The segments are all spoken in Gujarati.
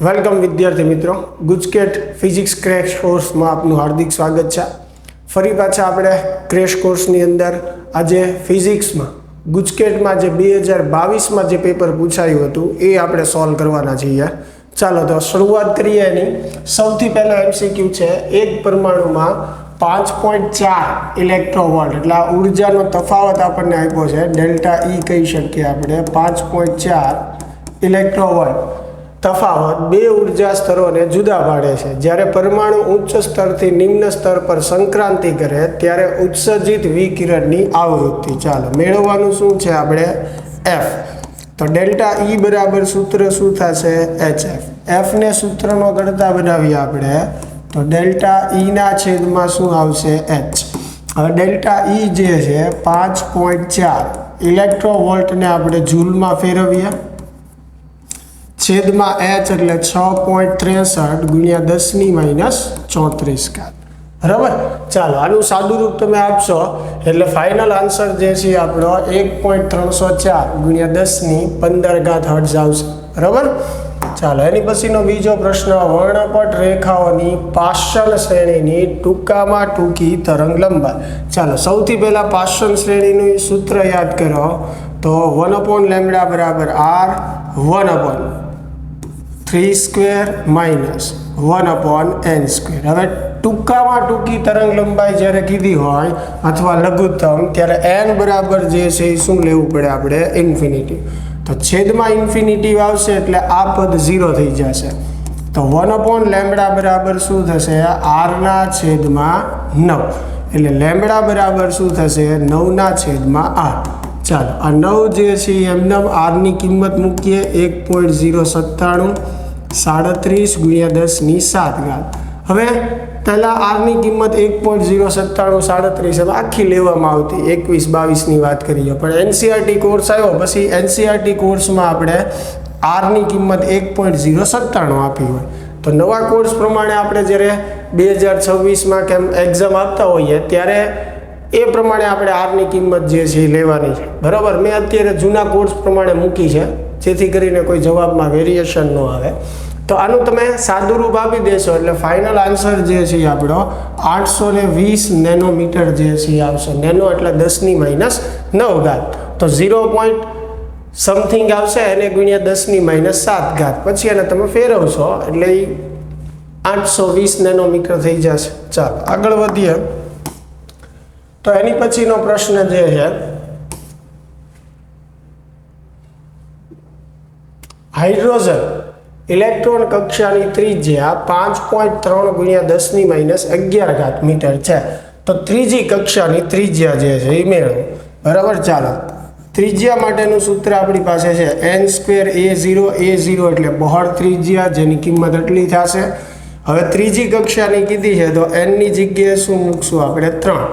વેલકમ વિદ્યાર્થી મિત્રો, ગુજકેટ ફિઝિક્સ ક્રેશ કોર્સમાં આપનું હાર્દિક સ્વાગત છે। ફરી પાછા આપણે ક્રેશ કોર્સની અંદર આજે ફિઝિક્સમાં ગુજકેટમાં જે 2022માં જે પેપર પૂછાયું હતું એ આપણે સોલ્વ કરવાના છીએ। ચાલો તો શરૂઆત કરીએ। એની સૌથી પહેલા એમસીક્યુ છે, એક પરમાણુમાં 5.4 ઇલેક્ટ્રોવોલ્ટ એટલે આ ઉર્જાનો તફાવત આપણને આપ્યો છે, ડેલ્ટા E કહી શકીએ આપણે। 5.4 ઇલેક્ટ્રોવોલ્ટ તફાવત બે ઉર્જા સ્તરોને જુદા પાડે છે। જ્યારે પરમાણુ ઉચ્ચ સ્તરથી નિમ્ન સ્તર પર સંક્રાંતિ કરે ત્યારે ઉત્સર્જિત વિકિરણની આવૃત્તિ, ચાલો મેળવવાનું શું છે આપણે F। તો ડેલ્ટા E બરાબર સૂત્ર શું થશે HF। F ને સૂત્રનો ગણતા બનાવીએ આપણે તો ડેલ્ટા E ના છેદમાં શું આવશે H। હવે ડેલ્ટા E જે છે 5.4 ઇલેક્ટ્રોવોલ્ટને આપણે જૂલમાં ફેરવીએ, છેદમાં H એટલે 6.63 ગુણ્યા 10⁻34। બરાબર, ચાલો આનું સાદું રૂપ તમે આપશો એટલે ફાઇનલ આન્સર જે છે આપણો 1.304 ગુણ્યા 10⁻15 હર્ટ્ઝ આવશે। બરાબર, ચાલો એની પછીનો બીજો પ્રશ્ન, વર્ણપટ રેખાઓની પાષણ શ્રેણીની ટૂંકામાં ટૂંકી તરંગ લંબાઈ। ચાલો સૌથી પહેલા પાષણ શ્રેણીનું સૂત્ર યાદ કરો તો 1/λ બરાબર R 1/3² માઇનસ 1/n²। હવે ટૂંકામાં ટૂંકી તરંગ લંબાઈ જ્યારે કીધી હોય અથવા લઘુત્તમ ત્યારે n બરાબર જે છે એ શું લેવું પડે આપણે ઇન્ફિનિટી। તો છેદમાં ઇન્ફિનિટી આવશે એટલે આ પદ 0 થઈ જશે। તો 1/λ બરાબર શું થશે R ના છેદમાં 9 એટલે લેમ્બડા બરાબર શું થશે 9/8। ચાલો આ 9 જે છે એમને આરની કિંમત મૂકીએ 1.097 37 ગુણ્યા 10⁷। હવે પહેલાં આરની કિંમત 1.097 37 આખી લેવામાં આવતી, 21-22ની વાત કરીએ, પણ એનસીઆરટી કોર્સ આવ્યો પછી એનસીઆરટી કોર્સમાં આપણે આરની કિંમત 1.097 આપી હોય। તો નવા કોર્સ પ્રમાણે આપણે જ્યારે 2026માં કેમ એક્ઝામ આપતા હોઈએ ત્યારે એ પ્રમાણે આપણે આરની કિંમત જે છે એ લેવાની છે। બરાબર, મેં અત્યારે જૂના કોર્સ પ્રમાણે મૂકી છે જેથી કરીને કોઈ જવાબમાં વેરિએશન ન આવે। તો આનું તમે સાદું રૂપ આપી દેશો એટલે ફાઇનલ આન્સર જે છે એ આપણો 820 નેનોમીટર જે છે એ આવશે। નેનો એટલે 10⁻9। તો 0. સમથિંગ આવશે એને ગુણ્યા 10⁻7, પછી એને તમે ફેરવશો એટલે એ 820 નેનોમીટર થઈ જશે। ચાલો આગળ વધીએ। તો એની પછીનો પ્રશ્ન જે છે, હાઇડ્રોજન ઇલેક્ટ્રોન કક્ષાની ત્રિજ્યા 5.3 ગુણ્યા 10⁻11 મીટર છે। તો ત્રીજી કક્ષાની ત્રિજ્યા જે છે એ મેળવો। બરાબર, ચાલો ત્રિજ્યા માટેનું સૂત્ર આપણી પાસે છે n²a0 એટલે બહોળ ત્રિજ્યા જેની કિંમત એટલી થશે। હવે ત્રીજી કક્ષાની કીધી છે તો n ની જગ્યાએ શું મૂકશું આપણે 3।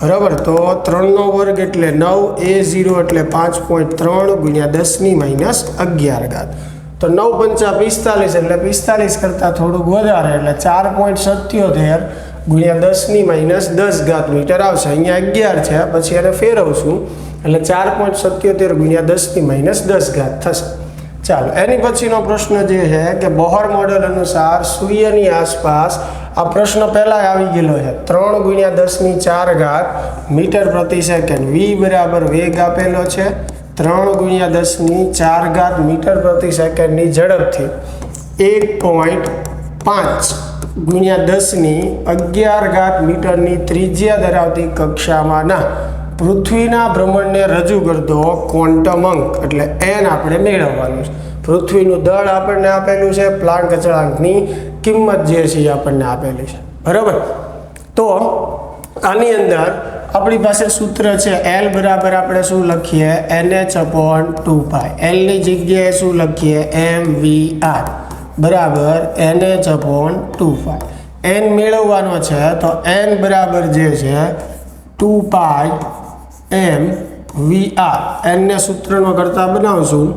બરાબર, તો 3નો વર્ગ એટલે 9, a0 એટલે 5.3 ગુણ્યા 10⁻11। તો 9 × 5 = 45 એટલે 45 કરતાં થોડુંક વધારે એટલે 4.77 ગુણ્યા 10⁻10 મીટર આવશે। અહીંયા 11 છે પછી એને ફેરવશું એટલે 4.77 ગુણ્યા 10⁻10 થશે। ચાલો એની પછીનો પ્રશ્ન જે છે કે બોહર મોડેલ અનુસાર સૂર્યની આસપાસ, આ પ્રશ્ન પહેલા આવી ગયેલો છે, 3 ગુણ્યા 10⁴ મીટર પ્રતિ સેકન્ડ, v બરાબર વેગ આપેલો છે 3 ગુણ્યા 10⁴ મીટર પ્રતિ સેકન્ડની ઝડપથી 1.5 ગુણ્યા 10⁻11 મીટરની ત્રિજ્યા ધરાવતી કક્ષામાંના પૃથ્વીના ભ્રમણને રજૂ કરતો ક્વોન્ટમ અંક એટલે n આપણે મેળવવાનું છે। પૃથ્વીનું દળ આપણને આપેલું છે, પ્લાન્ક અચળાંકની કિંમત જે છે એ આપણને આપેલી છે। બરાબર, તો આની અંદર આપણી પાસે સૂત્ર છે L બરાબર આપણે શું લખીએ NH/2π। L ની જગ્યાએ શું લખીએ mvr બરાબર NH/2π। n મેળવવાનો છે તો n બરાબર જે છે 2π mvr, n ને સૂત્રનો કરતા બનાવશું,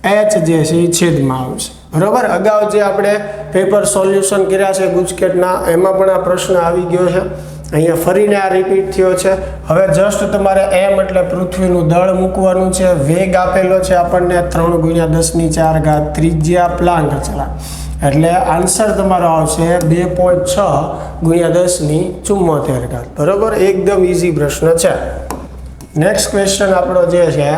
h જે છે એ છેદમાં આવશે। બરાબર, અગાઉ જે આપણે પેપર સોલ્યુશન કર્યા છે ગુજકેટના એમાં પણ આ પ્રશ્ન આવી ગયો છે। અહીંયા ફરીને આ રિપીટ થયો છે. હવે જસ્ટ તમારે એમ એટલે પૃથ્વીનું દળ મૂકવાનું છે. વેગ આપેલો છે આપણને 3 × 10⁴ ત્રિજ્યા પ્લાન્ક અચળાંક, એટલે આન્સર તમારો આવશે 2.6 × 10⁴. બરોબર, એકદમ ઇઝી પ્રશ્ન છે. નેક્સ્ટ ક્વેશ્ચન આપણો જે છે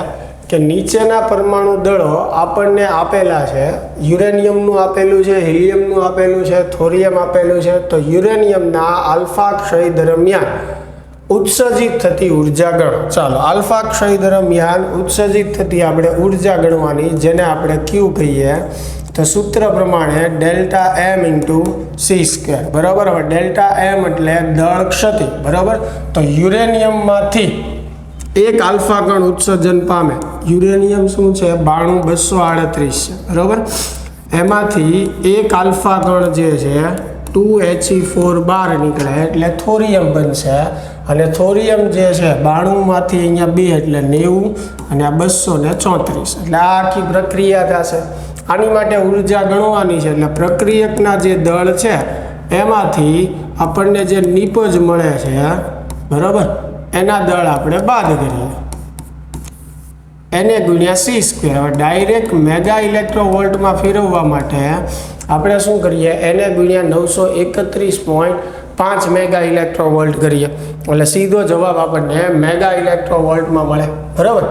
કે નીચેના પરમાણુ દળો આપણને આપેલા છે. યુરેનિયમનું આપેલું છે, હિલિયમનું આપેલું છે, થોરિયમ આપેલું છે. તો યુરેનિયમના આલ્ફા ક્ષય દરમિયાન ઉત્સર્જિત થતી ઉર્જા ગણો. ચાલો, આલ્ફા ક્ષય દરમિયાન ઉત્સર્જિત થતી આપણે ઉર્જા ગણવાની, જેને આપણે ક્યુ કહીએ. તો સૂત્ર પ્રમાણે ડેલ્ટા એમ × c². બરાબર. હવે ડેલ્ટા એમ એટલે દળ ક્ષતિ. બરાબર. તો યુરેનિયમમાંથી એક આલ્ફા કણ ઉત્સર્જન પામે. યુરેનિયમ શું છે? 92238 છે. બરાબર. એમાંથી એક આલ્ફા કણ જે છે 2He4 બહાર નીકળે એટલે થોરિયમ બનશે. અને થોરિયમ જે છે 92 માંથી અહીંયા 2 એટલે 90 અને આ 234. એટલે આ આખી પ્રક્રિયા થશે. આની માટે ઉર્જા ગણવાની છે. એટલે પ્રક્રિયકના જે દળ છે એમાંથી આપણને જે નિપજ મળે છે, બરાબર, એના દળ આપણે બાદ કરીએ. એને ગુણ્યા c². હવે ડાયરેક્ટ મેગા ઇલેક્ટ્રોવોલ્ટમાં ફેરવવા માટે આપણે શું કરીએ? એને ગુણ્યા 931.5 મેગા ઇલેક્ટ્રોવોલ્ટ કરીએ. એટલે સીધો જવાબ આપણને મેગા ઇલેક્ટ્રોવોલ્ટમાં મળે. બરાબર.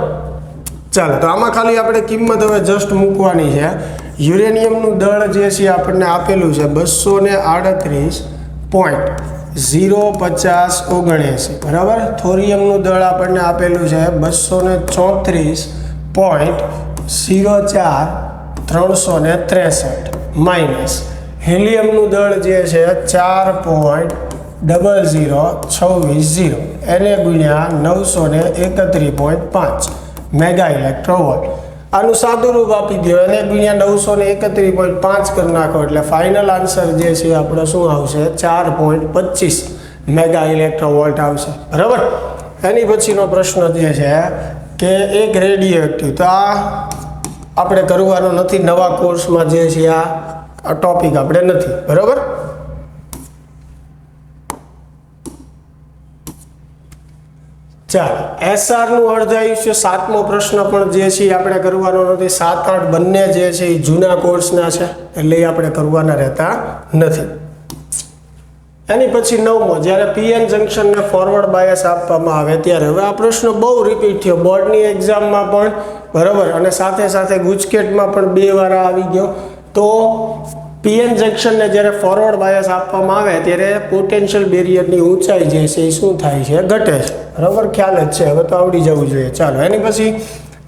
ચાલો, તો આમાં ખાલી આપણે કિંમત હવે જસ્ટ મૂકવાની છે. યુરેનિયમનું દળ જે છે આપણને આપેલું છે 238.05079. બરાબર. થોરિયમનું દળ આપણને આપેલું છે 234.04363 માઇનસ હિલિયમનું દળ જે છે 4.0026 એને ગુણ્યા 931.5 મેગા ઇલેક્ટ્રોવોલ્ટ. આનું સાદું રૂપ આપી દો. એને ગુણ્યા 931.5 કરી નાખો એટલે ફાઇનલ આન્સર જે છે આપણો શું આવશે? 4.25 મેગા ઇલેક્ટ્રોવોલ્ટ આવશે. બરાબર. એની પછીનો પ્રશ્ન જે છે કે એક રેડિયો એક્ટિવ. તો આ આપણે કરવાનો નથી, નવા કોર્સમાં જે છે આ ટોપિક આપણે નથી. બરાબર. ચાલો, SR નું અર્ધાયુષ્ય 7મો પ્રશ્ન પણ જે છે આપણે કરવાનો નથી. 7, 8 બંને જે છે એ જૂના કોર્સના છે, એટલે એ આપણે કરવાના રહેતા નથી. એની પછી 9મો, જ્યારે PN જંક્શનને ફોરવર્ડ બાયસ આપવામાં આવે ત્યારે. હવે આ પ્રશ્ન બહુ રિપીટ થયો બોર્ડની એક્ઝામમાં પણ. બરાબર. અને સાથે સાથે ગુજકેટમાં પણ 2 વાર આવી ગયો. તો PN જંક્શનને જ્યારે ફોરવર્ડ બાયસ આપવામાં આવે ત્યારે પોટેન્શિયલ બેરિયરની ઊંચાઈ જે છે એ શું થાય છે? ઘટે છે. બરાબર. ખ્યાલ જ છે, હવે તો આવડી જવું જોઈએ. ચાલો, એની પછી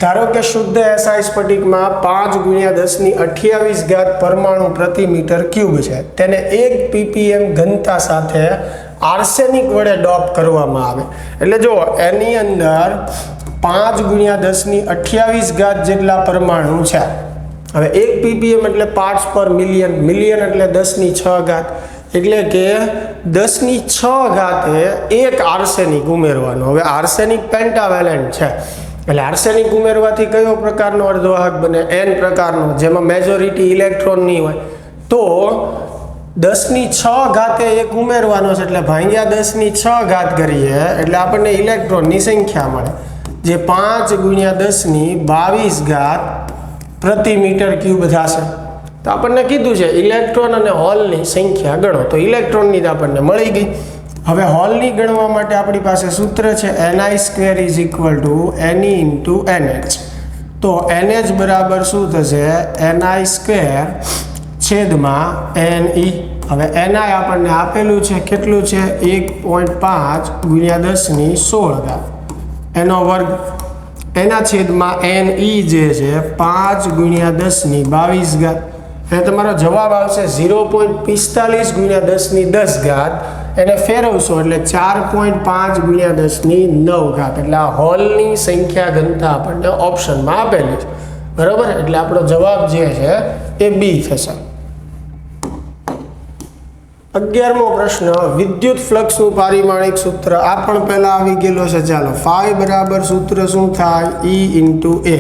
ધારો કે શુદ્ધ SI સ્ફટિકમાં 5 × 10⁻28 પરમાણુ પ્રતિ મીટર ક્યુબ છે. તેને 1 ppm ઘનતા સાથે આર્સેનિક વડે ડોપ કરવામાં આવે. એટલે જો એની અંદર 5 × 10�28 જેટલા પરમાણુ છે. હવે 1 ppm એટલે પાર્ટ્સ પર મિલિયન, મિલિયન એટલે 10⁶. એટલે કે 10⁶ એક આર્સેનિક ઉમેરવાનો. હવે આર્સેનિક પેન્ટાવેલેન્ટ છે, એટલે આર્સેનિક ઉમેરવાથી કયો પ્રકારનો અર્ધવાહક બને? N પ્રકારનો, જેમાં મેજોરિટી ઇલેક્ટ્રોનની હોય. તો 10⁶ એક ઉમેરવાનો છે, એટલે ભાગ્યા 10⁶ કરીએ એટલે આપણને ઇલેક્ટ્રોનની સંખ્યા મળે, જે 5 × 10⁻22 પ્રતિ મીટર ક્યુબ થશે. તો આપણને કીધું છે ઇલેક્ટ્રોન અને હોલની સંખ્યા ગણો. તો ઇલેક્ટ્રોનની તો આપણને મળી ગઈ. હવે હોલની ગણવા માટે આપણી પાસે સૂત્ર છે Ni² = Ne × NH. તો NH બરાબર શું થશે? Ni² / Ne. હવે Ni આપણને આપેલું છે કેટલું છે? 1.5 × 10⁻16 એનો વર્ગ. એના છેદમાં Ne જે છે 5 × 10⁻22. એટલે તમારો જવાબ આવશે 0.45 × 10⁻10. એને ફેરવશો એટલે 4.5 × 10⁹. એટલે આ હોલની સંખ્યા ઘનતા આપણને ઓપ્શનમાં આપેલી છે. બરાબર. એટલે આપણો જવાબ જે છે એ બી થશે. 11મો પ્રશ્ન, વિદ્યુત ફ્લક્સનું પારિમાણિક સૂત્ર. આ પણ પહેલા આવી ગયેલો છે. ચાલો, ફાઈ બરાબર સૂત્ર શું થાય? E × A.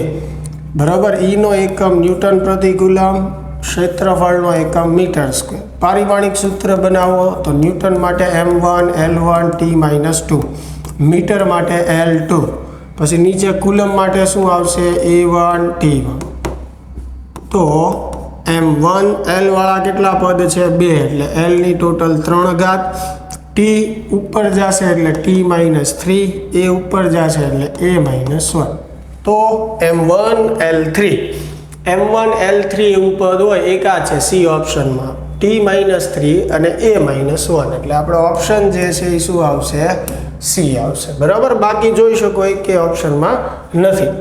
બરાબર. E નો એકમ ન્યૂટન પ્રતિ કુલમ, ક્ષેત્રફળનો એકમ મીટર સ્ક્વેર. પારિમાણિક સૂત્ર બનાવો તો ન્યૂટન માટે m1 L1 T-2, મીટર માટે L2, પછી નીચે કુલમ માટે શું આવશે A1 T1. તો m1 L વાળા કેટલા પદ છે 2 એટલે L ની ટોટલ 3 ઘાત, T ઉપર જશે એટલે T-3, A ઉપર જશે એટલે A-1. તો m1 L3 એવું પદ હોય એક આ છે C ઓપ્શનમાં, T-3 અને A-1 એટલે આપણો ઓપ્શન જે છે એ શું આવશે C આવશે. બરાબર, બાકી જોઈ શકો એક ઓપ્શનમાં નથી.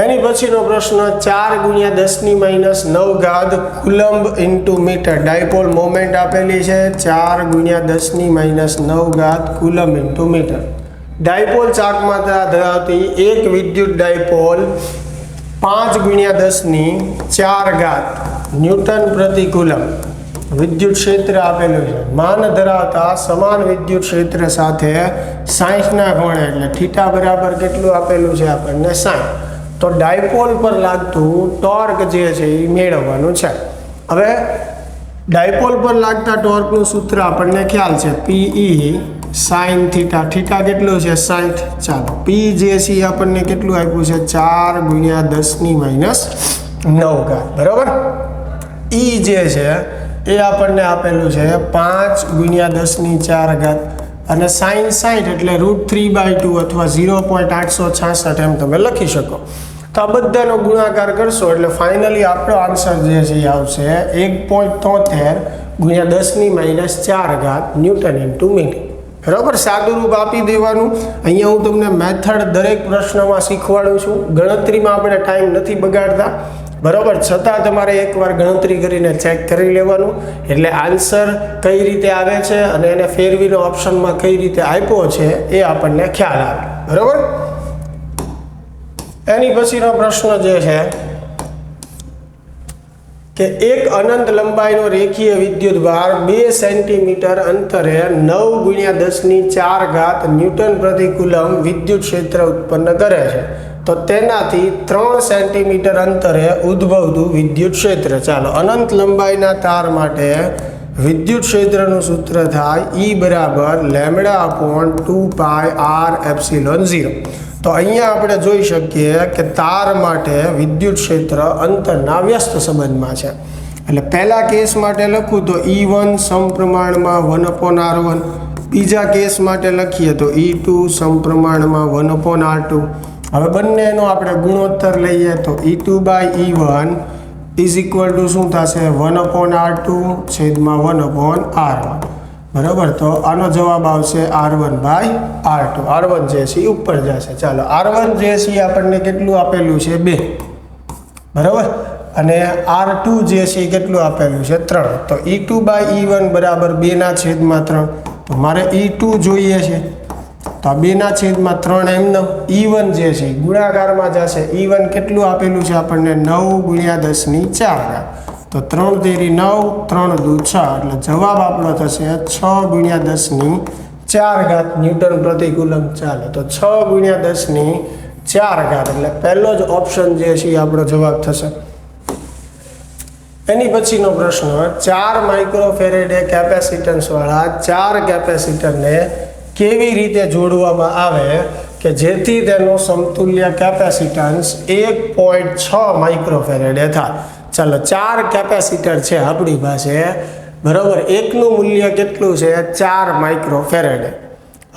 એની પછીનો પ્રશ્ન 4×10⁻⁹ coulomb into metre dipole moment આપેલી છે. 4×10⁻⁹ કુલમ્બ ઇન્ટુ મીટર. ડાયપોલ ચાક માત્રા ધરાવતી એક વિદ્યુત ડાયપોલ 5×10⁴ ન્યૂટન પ્રતિ કુલમ વિદ્યુત ક્ષેત્ર આપેલું છે. માન ધરાવતા સમાન વિદ્યુત ક્ષેત્ર સાથે 60ના ખૂણે એટલે થીટા બરાબર કેટલું આપેલું છે આપણને 60. તો ડાયપોલ પર લાગતું ટોર્ક જે છે એ મેળવવાનું છે. હવે ડાયપોલ પર લાગતા ટોર્કનું સૂત્ર આપણને ખ્યાલ છે PE sin થીટા. થીટા કેટલું છે 60. ચાલો P જે છે આપણને કેટલું આપ્યું છે 4×10⁻⁹ બરાબર. E જે છે એ આપણને આપેલું છે 5×10⁴ અને sin 60 એટલે √3/2 અથવા 0.866 એમ તમે લખી શકો. તો આ બધાનો ગુણાકાર કરશો એટલે ફાઇનલી આપણો આન્સર જે છે એ આવશે 1.73×10⁻⁴ ન્યૂટન ઇન્ટુ મીટર. બરાબર, સાદું રૂપ આપી દેવાનું. અહીંયા હું તમને મેથડ દરેક પ્રશ્નમાં શીખવાડું છું. ગણતરીમાં આપણે ટાઈમ નથી બગાડતા, બરાબર, છતાં તમારે એકવાર ગણતરી કરીને ચેક કરી લેવાનું એટલે આન્સર કઈ રીતે આવે છે અને એને ફેરવીને ઓપ્શનમાં કઈ રીતે આપ્યો છે એ આપણને ખ્યાલ આવે. બરાબર. એની પછીનો પ્રશ્ન જે છે કે એક અનંત લંબાઈનો રેખીય વિદ્યુત ભાર 2 સેન્ટીમીટર અંતરે 9×10⁴ ન્યૂટન પ્રતિ કુલમ વિદ્યુત ક્ષેત્ર ઉત્પન્ન કરે છે. તો તેનાથી 3 સેન્ટીમીટર અંતરે ઉદ્ભવતું વિદ્યુત ક્ષેત્ર. ચાલો, અનંત લંબાઈના તાર માટે વિદ્યુત ક્ષેત્રનું સૂત્ર થાય E = λ/2πr∈0. તો અહીંયા આપણે જોઈ શકીએ કે તાર માટે વિદ્યુત ક્ષેત્ર અંતરના વ્યસ્ત સંબંધમાં છે. એટલે પહેલા કેસ માટે લખું તો E1 સમપ્રમાણમાં 1/r1, બીજા કેસ માટે લખીએ તો E2 સમપ્રમાણમાં 1/r2. હવે બંનેનો આપણે ગુણોત્તર લઈએ તો E2/E1 = શું થશે 1/r2/1/r1. બરાબર, તો આનો જવાબ આવશે R1/R2. R1 જે છે ઉપર જશે. ચાલો, R1 જે છે આપણને કેટલું આપેલું છે 2, બરાબર, અને R2 જે છે કેટલું આપેલું છે 3. તો E2/E1 = 2/3. તો મારે E2 જોઈએ છે તો આ 2/3 એમનો. E1 જે છે ગુણાકારમાં જશે. E1 કેટલું આપેલું છે આપણને 9×10⁴. તો 3 તેરી 9, 3 દુ 6 એટલે જવાબ આપણો થશે 6×10⁴ ન્યૂટન પ્રતિ કુલમ. ચાલો, તો 6×10⁴ એટલે પહેલો જ ઓપ્શન જે છે એ આપણો જવાબ થશે. એની પછીનો પ્રશ્ન 4 માઇક્રોફેરેડે કેપેસિટન્સ વાળા 4 કેપેસિટરને કેવી રીતે જોડવામાં આવે કે જેથી તેનું સમતુલ્ય કેપેસિટન્સ 1.6 માઇક્રોફેરેડે થાય. ચાલો, 4 કેપેસિટર છે આપણી પાસે, બરાબર, એકનું મૂલ્ય કેટલું છે 4 માઇક્રોફેરેડે.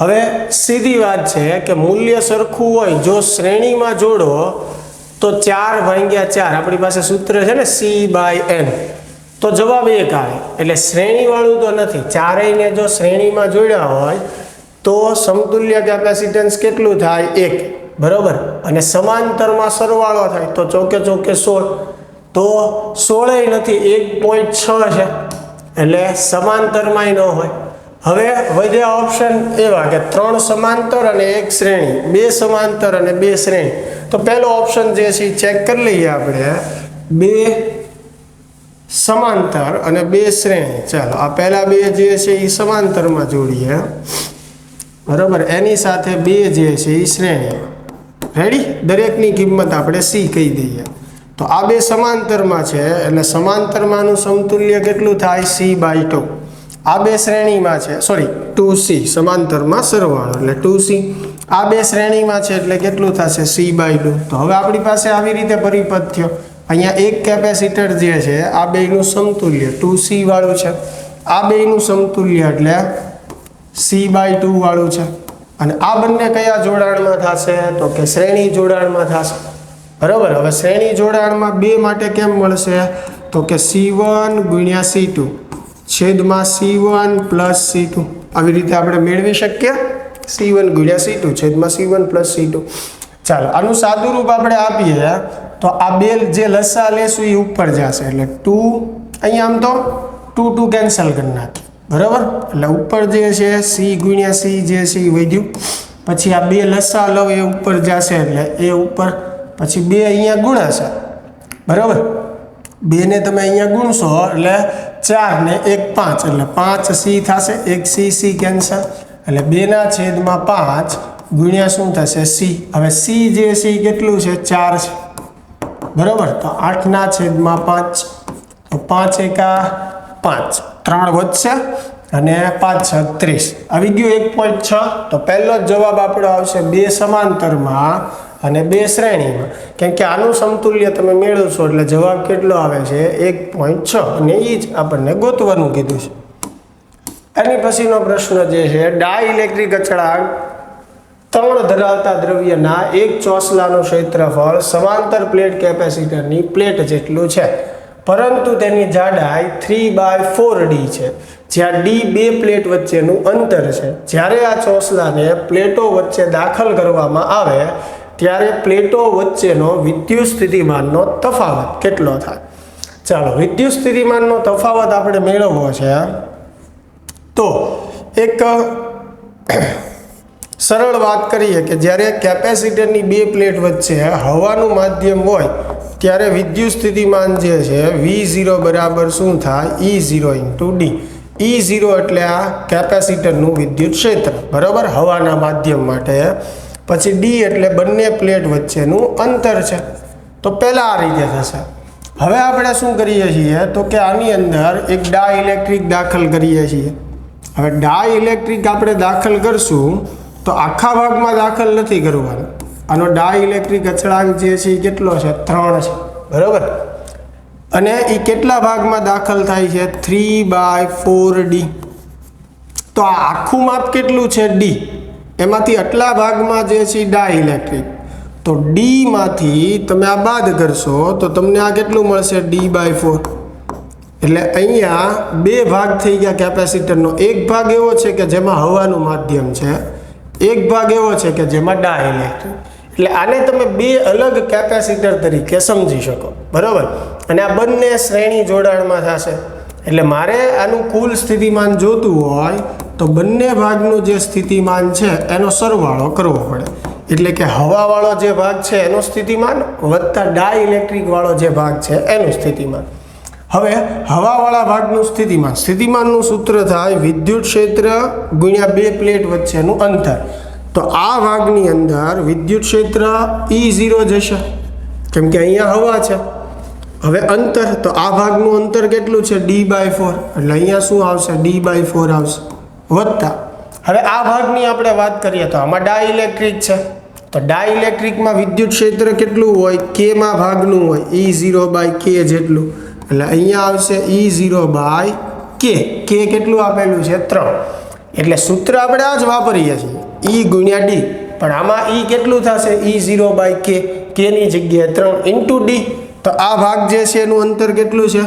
હવે સીધી વાત છે કે મૂલ્ય સરખું હોય જો શ્રેણીમાં જોડો તો 4/4 આપણી પાસે સૂત્ર છે ને C/n, તો જવાબ 1 આવે. એટલે શ્રેણીવાળું તો નથી, ચારેયને જો શ્રેણીમાં જોડ્યા હોય તો સમતુલ્ય કેપેસિટન્સ કેટલું થાય 1, બરાબર, અને સમાંતરમાં સરવાળો થાય તો ચોકે 16. તો 16 નથી, 1.6 છે એટલે સમાંતરમાં ન હોય. હવે વધ્યા ઓપ્શન એવા કે 3 સમાંતર અને 1 શ્રેણી, 2 સમાંતર અને 2 શ્રેણી. તો પહેલો ઓપ્શન જે છે ચેક કરી લઈએ આપણે, 2 સમાંતર અને 2 શ્રેણી. ચાલો, આ પહેલા 2 જે છે એ સમાંતરમાં જોડીએ, બરાબર, એની સાથે 2 જે છે એ શ્રેણી. રેડી, દરેકની કિંમત આપણે C કહી દઈએ. તો આ બે સમાંતરમાં છે એટલે સમાંતરમાંનું સમતુલ્ય કેટલું થાય c/2. આ બે શ્રેણીમાં છે, સોરી 2c, સમાંતરમાં સરવાળો એટલે 2c. આ બે શ્રેણીમાં છે એટલે કેટલું થશે c/2. તો હવે આપણી પાસે આવી રીતે પરિપથ થયો. અહીંયા એક કેપેસિટર જે છે આ બેનું સમતુલ્ય 2c વાળું છે, આ બેનું સમતુલ્ય એટલે c/2 વાળું છે. અને આ બંને કયા જોડાણમાં થશે તો કે શ્રેણી જોડાણમાં થશે. બરાબર. હવે શ્રેણી જોડાણમાં બે માટે કેમ મળશે તો કે c1 × c2 છેદમાં c1 + c2. આવી રીતે આપણે મેળવી શકીએ c1 × c2 છેદમાં c1 + c2. ચાલો આનું સાદું રૂપ આપણે આપીએ તો આ બે જે લસા લેશું એ ઉપર જશે એટલે 2, અહીંયા આમ તો 2 2 કેન્સલ કરી નાખીએ. બરાબર. એટલે ઉપર જે છે c × c જે છે એ વધ્યું. પછી આ બે લસા લવ એ ઉપર જશે એટલે એ ઉપર, પછી બે અહીંયા ગુણાશે. બરાબર. બેને તમે અહીંયા ગુણશો એટલે 4 ને 1 5 એટલે 5c થશે. 1c કેન્સલ એટલે 2/5 ગુણ્યા શું થશે c. હવે c જે છે એ કેટલું છે 4 છે. બરાબર. તો 8/5 તો 5 × 5 3 વધશે અને 5 × 30 આવી ગયું 1.6. તો પહેલો જ જવાબ આપણો આવશે બે સમાંતરમાં અને બે શ્રેણીમાં. કેમ કે આનું સમતુલ્ય તમે મેળવશો એટલે જવાબ કેટલો આવે છે 1.6 અને એ જ આપણને ગોતવાનું કીધું છે. એની પછીનો પ્રશ્ન જે છે ડાઇલેક્ટ્રિક અચળાંક 3 ધરાવતા દ્રવ્યના એક ચોસલાનું ક્ષેત્રફળ સમાંતર પ્લેટ કેપેસિટરની પ્લેટ જેટલું છે, પરંતુ તેની જાડાઈ 3/4d છે, જ્યાં d બે પ્લેટ વચ્ચેનું અંતર છે. જ્યારે આ ચોસલાને પ્લેટો વચ્ચે દાખલ કરવામાં આવે ત્યારે પ્લેટો વચ્ચેનો વિદ્યુત સ્થિતિમાનનો તફાવત કેટલો થાય? ચાલો વિદ્યુત સ્થિતિમાનનો તફાવત આપણે મેળવવો છે તો એક સરળ વાત કરીએ કે જ્યારે કેપેસિટરની બે પ્લેટ વચ્ચે હવાનું માધ્યમ હોય ત્યારે વિદ્યુત સ્થિતિમાન જે છે V0 બરાબર શું થાય E0 × d. E0 એટલે આ કેપેસિટરનું વિદ્યુત ક્ષેત્ર. બરાબર. હવાના માધ્યમ માટે. પછી d એટલે બંને પ્લેટ વચ્ચેનું અંતર છે. તો પહેલા આ રીતે થશે. હવે આપણે શું કરીએ છીએ તો કે આની અંદર એક ડાઇલેક્ટ્રિક દાખલ કરીએ છીએ. હવે ડાઇલેક્ટ્રિક આપણે દાખલ કરશું તો આખા ભાગમાં દાખલ નથી કરવાનું. આનો ડાઇલેક્ટ્રિક અચળાંક જે છે એ કેટલો છે 3 છે. બરાબર. અને એ કેટલા ભાગમાં દાખલ થાય છે 3/4d. તો આ આખું માપ કેટલું છે d, એમાંથી આટલા ભાગમાં જે છે ડાઇલેક્ટ્રિક. તો d માંથી તમે આ બાદ કરશો તો તમને આ કેટલું મળશે d/4. એટલે અહીંયા બે ભાગ થઈ ગયા કેપેસિટરનો. એક ભાગ એવો છે કે જેમાં હવાનું માધ્યમ છે, એક ભાગ એવો છે કે જેમાં ડાઇલેક્ટ્રિક. એટલે આને તમે બે અલગ કેપેસિટર તરીકે સમજી શકો. બરાબર. અને આ બંને શ્રેણી જોડાણમાં થશે. એટલે મારે આનું કુલ સ્થિતિમાન જોતું હોય તો બંને ભાગનું જે સ્થિતિમાન છે એનો સરવાળો કરવો પડે. એટલે કે હવાવાળો જે ભાગ છે એનો સ્થિતિમાન વત્તા ડાઇલેક્ટ્રિક વાળો જે ભાગ છે એનું સ્થિતિમાન. હવે હવાવાળા ભાગનું સ્થિતિમાનનું સૂત્ર થાય વિદ્યુત ક્ષેત્ર ગુણ્યા બે પ્લેટ વચ્ચેનું અંતર. તો આ ભાગની અંદર વિદ્યુત ક્ષેત્ર E0 જશે કેમ કે અહીંયા હવા છે. હવે અંતર, તો આ ભાગનું અંતર કેટલું છે d/4 એટલે અહીંયા શું આવશે d/4 આવશે વત્તા. હવે આ ભાગની આપણે વાત કરીએ તો આમાં ડાઇલેક્ટ્રિક છે. તો ડાઇલેક્ટ્રિકમાં વિદ્યુત ક્ષેત્ર કેટલું હોય k માં ભાગનું હોય E0/k જેટલું. એટલે અહીંયા આવશે E0/k. k કેટલું આપેલું છે 3. એટલે સૂત્ર આપણે આ જ વાપરીએ છીએ E × d. પણ આમાં E કેટલું થશે E0/k, k ની જગ્યાએ 3 × d. તો આ ભાગ જે છે એનું અંતર કેટલું છે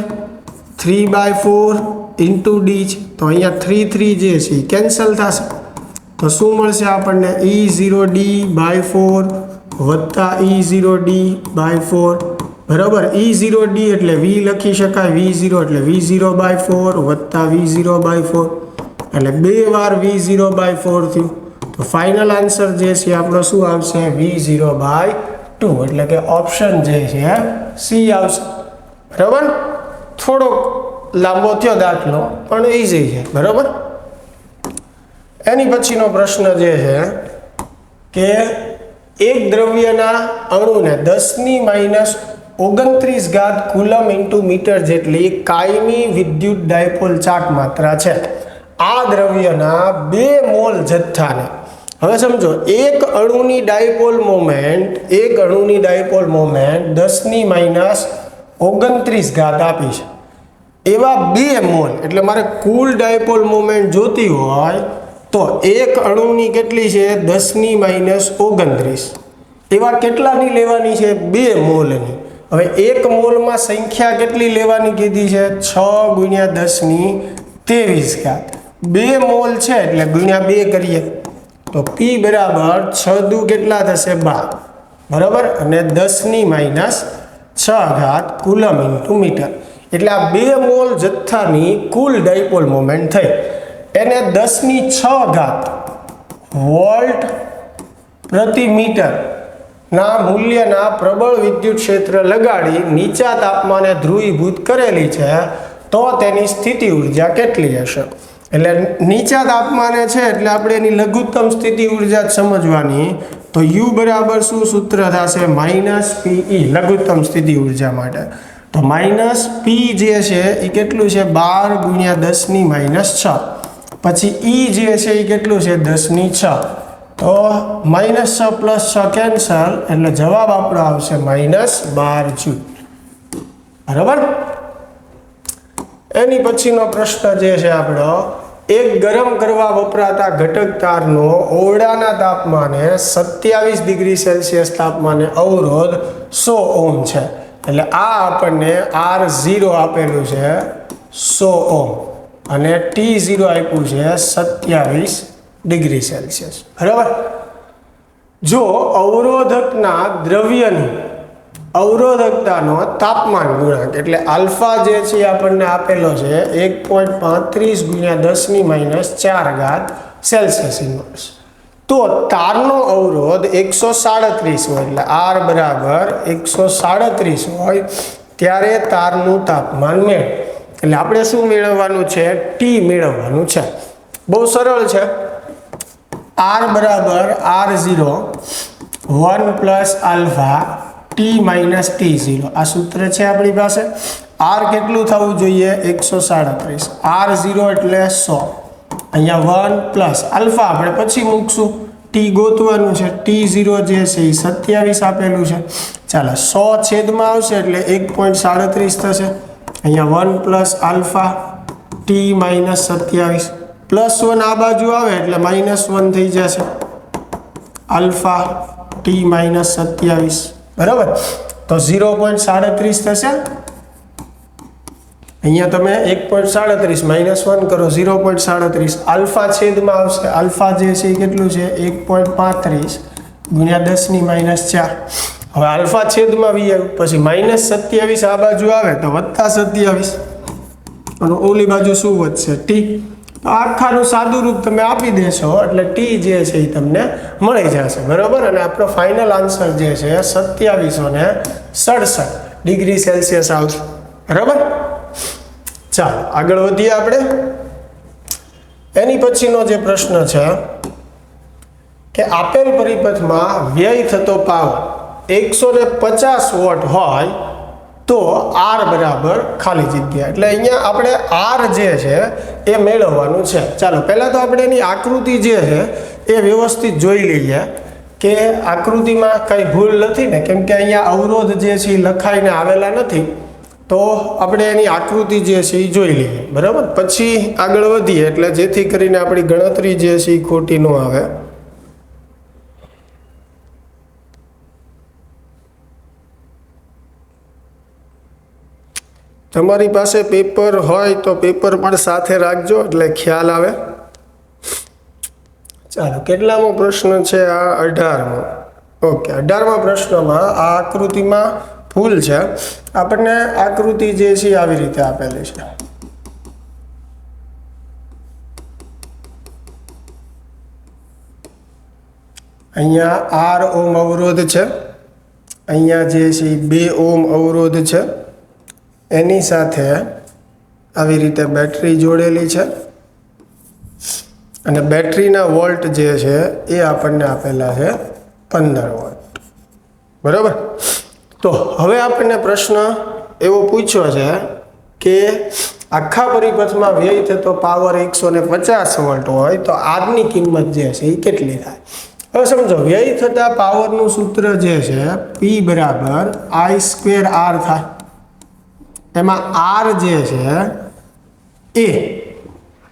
3/4 × d છે. તો અહીંયા 3 3 જે છે એ કેન્સલ થશે. તો શું મળશે આપણને E0d/4 વત્તા E0d/4. બરાબર. E0d એટલે v લખી શકાય, V0 એટલે V0/4 વત્તા V0/4 એટલે 2 વાર V0/4 થયું. તો ફાઇનલ આન્સર જે છે આપણો શું આવશે V0/2 એટલે કે ઓપ્શન જે છે સી આવશે. બરાબર. થોડોક લાંબો થયો દાખલો પણ ઈઝી છે. બરાબર. એની પછીનો પ્રશ્ન જે છે કે એક દ્રવ્યના અણુને 10⁻³ 29 ઘાત કુલમ ઇન્ટુ મીટર જેટલી કાયમી વિદ્યુત ડાયપોલ ચાક માત્રા છે. આ દ્રવ્યના 2 મોલ જથ્થાને, હવે સમજો, એક અણુની ડાયપોલ મોમેન્ટ 10⁻⁻⁹ આપી છે. એવા 2 મોલ, એટલે મારે કુલ ડાયપોલ મોમેન્ટ જોતી હોય તો એક અણુની કેટલી છે? 10⁻⁹. એવા કેટલાની લેવાની છે? 2 મોલની. હવે એક મોલમાં સંખ્યા કેટલી લેવાની કીધી છે? 6 × 10⁻23. 2 મોલ છે એટલે ગુણ્યા 2 કરીએ તો P બરાબર 6 દુ કેટલા થશે? 12. બરાબર. અને 10⁻⁶ કુલમ ઇન્ટુ મીટર. એટલે આ 2 મોલ જથ્થાની કુલ ડાયપોલ મોમેન્ટ થઈ. એને 10⁶ વોલ્ટ પ્રતિ મીટર ના મૂલ્યના પ્રબળ વિદ્યુત ક્ષેત્ર લગાડી નીચા તાપમાને ધ્રુવીભૂત કરેલી છે તો તેની સ્થિતિ ઉર્જા કેટલી હશે? એટલે નીચા તાપમાને છે એટલે આપણે એની લઘુત્તમ સ્થિતિ ઉર્જા સમજવાની. તો U બરાબર શું સૂત્ર થશે? -PE, લઘુત્તમ સ્થિતિ ઉર્જા માટે. તો -P જે છે એ કેટલું છે? 12 × 10⁻⁶. પછી E જે છે એ કેટલું છે? 10⁶. તો -6 + 6 કેન્સલ, એટલે જવાબ આપણો આવશે -12 જૂલ. બરાબર. એની પછીનો પ્રશ્ન જે છે આપણો, એક ગરમ કરવા વપરાતા ઘટક તારનો ઓરડાના તાપમાને 27°C તાપમાને અવરોધ 100 ઓહ્મ છે. એટલે આ આપણને R0 આપેલું છે 100 ઓહ્મ અને T0 આપ્યું છે 27°C. બરાબર. જો અવરોધકના દ્રવ્યની અવરોધકતાનો તાપમાન ગુણાંક, એટલે આલ્ફા જે છે આપણને આપેલો છે 1.35 × 10⁻⁴ ઇન્વર્સ, તો તારનો અવરોધ 137 હોય, એટલે R બરાબર 137 હોય ત્યારે તારનું તાપમાન મેળવો. એટલે આપણે શું મેળવવાનું છે? T મેળવવાનું છે. બહુ સરળ છે. R બરાબર R0 1 + આલ્ફા T - T0. આ સૂત્ર છે આપણી પાસે. R કેટલું થવું જોઈએ? 137. R0 એટલે 100. અહીંયા 1 + આલ્ફા આપણે પછી મૂકશું. T ગોતવાનું છે. T0 જે છે એ 27 આપેલું છે. ચાલો, 100 છેદમાં આવશે એટલે 1.37 થશે. અહીંયા 1 + આલ્ફા T - 27 +1 આ બાજુ આવે એટલે -1 થઈ જશે. Alpha T - 27. બરાબર. તો 0.37 થશે. અહીંયા તમે 1.37 -1 કરો, 0.37. આલ્ફા છેદમાં આવશે. આલ્ફા જે છે એ કેટલું છે? 1.35 × 10⁻⁴. હવે આલ્ફા છેદમાં વી આવ્યું, પછી -27 આ બાજુ આવે તો +27, અને ઓલી બાજુ શું વધશે? T. આખાનું સાદું રૂપ તમે આપી દેશો એટલે T જે છે એ તમને મળી જશે. બરાબર. અને આપણો ફાઇનલ આન્સર જે છે 2767°C આવશે. બરાબર. ચાલો આગળ વધીએ આપણે. એની પછીનો જે પ્રશ્ન છે કે આપેલ પરિપથમાં વ્યય થતો પાવર 150 વોટ હોય તો R બરાબર ખાલી જગ્યા. એટલે અહીંયા આપણે R જે છે એ મેળવવાનું છે. ચાલો પહેલાં તો આપણે એની આકૃતિ જે છે એ વ્યવસ્થિત જોઈ લઈએ કે આકૃતિમાં કંઈ ભૂલ નથી ને, કેમ કે અહીંયા અવરોધ જે છે એ લખાઈને આવેલા નથી. તો આપણે એની આકૃતિ જે છે એ જોઈ લઈએ. બરાબર. પછી આગળ વધીએ એટલે જેથી કરીને આપણી ગણતરી જે છે એ ખોટી ન આવે. તમારી પાસે પેપર હોય તો પેપર પણ સાથે રાખજો એટલે ખ્યાલ આવે. ચાલો, કેટલામો પ્રશ્ન છે? આ 18મો. ઓકે, 18મા પ્રશ્નમાં આ આકૃતિમાં ભૂલ છે. આપણને આકૃતિ જે છે આવી રીતે આપેલી છે. અહીંયા R ઓહ્મ અવરોધ છે, અહીંયા જે છે 2 ઓહ્મ અવરોધ છે, એની સાથે આવી રીતે બેટરી જોડેલી છે અને બેટરીના વોલ્ટ જે છે એ આપણને આપેલા છે 15 વોલ્ટ. બરાબર. તો હવે આપણને પ્રશ્ન એવો પૂછ્યો છે કે આખા પરિપથમાં વ્યય થતો પાવર 150 વોલ્ટ હોય તો આરની કિંમત જે છે એ કેટલી થાય? હવે સમજો, વ્યય થતા પાવરનું સૂત્ર જે છે P બરાબર I²R થાય. એમાં R જે છે એ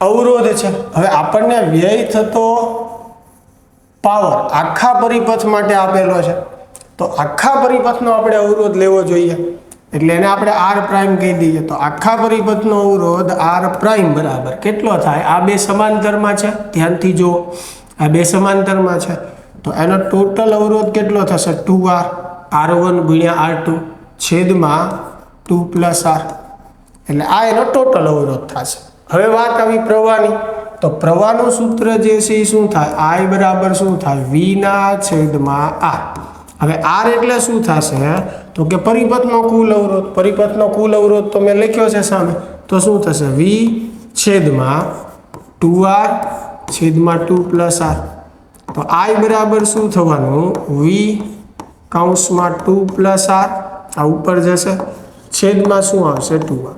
અવરોધ છે. હવે આપણને વ્યય થતો પાવર આખા પરિપથ માટે આપેલો છે, તો આખા પરિપથનો આપણે અવરોધ લેવો જોઈએ, એટલે એને આપણે R પ્રાઇમ કહી દઈએ. તો આખા પરિપથનો અવરોધ R પ્રાઇમ બરાબર કેટલો થાય? આ બે સમાંતરમાં છે, ધ્યાનથી જુઓ, આ બે સમાંતરમાં છે, તો એનો ટોટલ અવરોધ કેટલો થશે? 2R, R1 ગુણ્યા R2 છેદમાં 2 + R, એટલે આ એનો ટોટલ અવરોધ થશે. હવે વાત આવી પ્રવાહની, તો પ્રવાહનું સૂત્ર જે છે એ શું થાય? I બરાબર શું થાય? V/R. હવે R એટલે શું થશે? તો કે પરિપથનો કુલ અવરોધ. પરિપથનો કુલ અવરોધ તો મેં લખ્યો છે સામે, તો શું થશે? V/2R છેદમાં 2 + R. તો I બરાબર શું થવાનું? V/2 + R, આ ઉપર જશે, છેદમાં શું આવશે? 2R.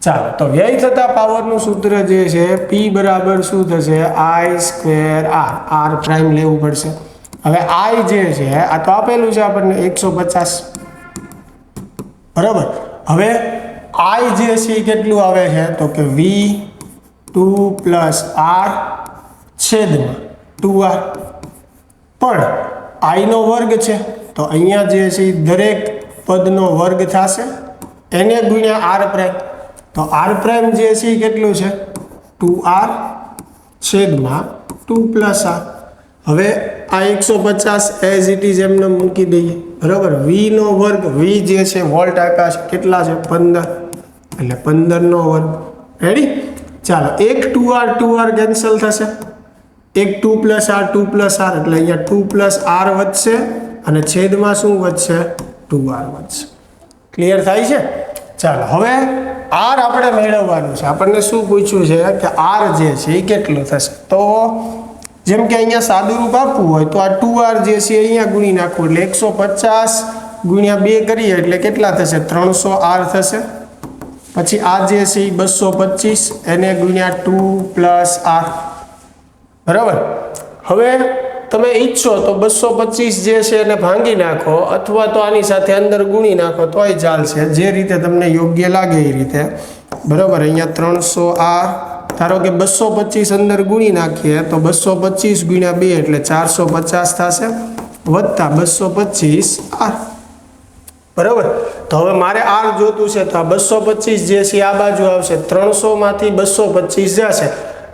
ચાલો, તો વ્યય થતા પાવરનું સૂત્ર જે છે P બરાબર શું થશે? I²R. R પ્રાઇમ લેવું પડશે. હવે I જે છે આ તો આપેલું છે આપણને 150, બરાબર. હવે I જે છે એ કેટલું આવે છે? તો કે V2 + R છેદમાં 2R. પણ I નો વર્ગ છે, તો અહીંયા જે છે દરેક પદનો વર્ગ થશે, એને ગુણ્યા R પ્રાઇમ. તો R પ્રાઇમ જે છે એ કેટલું છે? 2R છેદમાં 2 + R. હવે આ 150 એઝ ઇટ ઇઝ એમને મૂકી દઈએ, બરાબર. V નો વર્ગ, V જે છે વોલ્ટ આપ્યા છે, કેટલા છે? 15, એટલે 15 નો વર્ગ. રેડી? ચાલો, એક 2R કેન્સલ થશે, એક 2 + R 2 + R, એટલે અહીંયા 2 + R વધશે અને છેદમાં શું વધશે? 2R વધશે. ક્લિયર થાય છે? ચાલો, હવે R આપણે મેળવવાનું છે. આપણને શું પૂછ્યું છે કે R જે છે એ કેટલું થશે? તો જેમ કે અહીંયા સાદુરૂપ આપવું હોય તો આ 2R જે છે અહીંયા ગુણી નાખવું, એટલે 150 ગુણ્યા 2 કરીએ એટલે કેટલા થશે? 300R થશે. પછી આ જે છે એ 225, એને ગુણ્યા 2 + R, બરાબર. હવે તમે ઈચ્છો તો 225 જે છે એને ભાંગી નાખો, અથવા તો આની સાથે અંદર ગુણી નાખો તોય ચાલશે, જે રીતે તમને યોગ્ય લાગે એ રીતે, બરાબર. અહીંયા 300R, ધારો કે 225 અંદર ગુણી નાખીએ તો 225 ગુણ્યા 2 એટલે 450 થશે, વત્તા 225R, બરાબર. તો હવે મારે R જોતું છે, તો આ 225 જે છે આ બાજુ આવશે, 300 માંથી 225 જશે,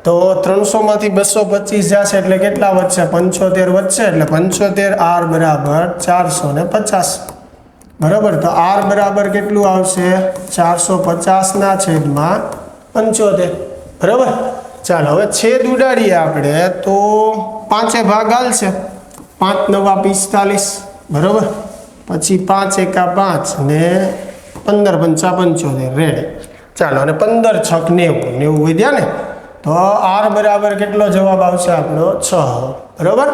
તો 300 માંથી 225 જશે એટલે કેટલા વધશે? 75 વધશે, એટલે 75R બરાબર 450, બરાબર. તો R બરાબર કેટલું આવશે? 450 ના છેદમાં 75, બરાબર. ચાલો, હવે છેદ ઉડાડીએ આપણે તો 5 ભાગ હાલશે, 5 × 9 = 45, બરાબર. પછી 5 × 1 = 5 ને 15 × 5 = 75, રેડી. ચાલો, અને 15 × 6 = 90 વધ્યા ને, તો R બરાબર કેટલો જવાબ આવશે આપણો? 6, બરાબર.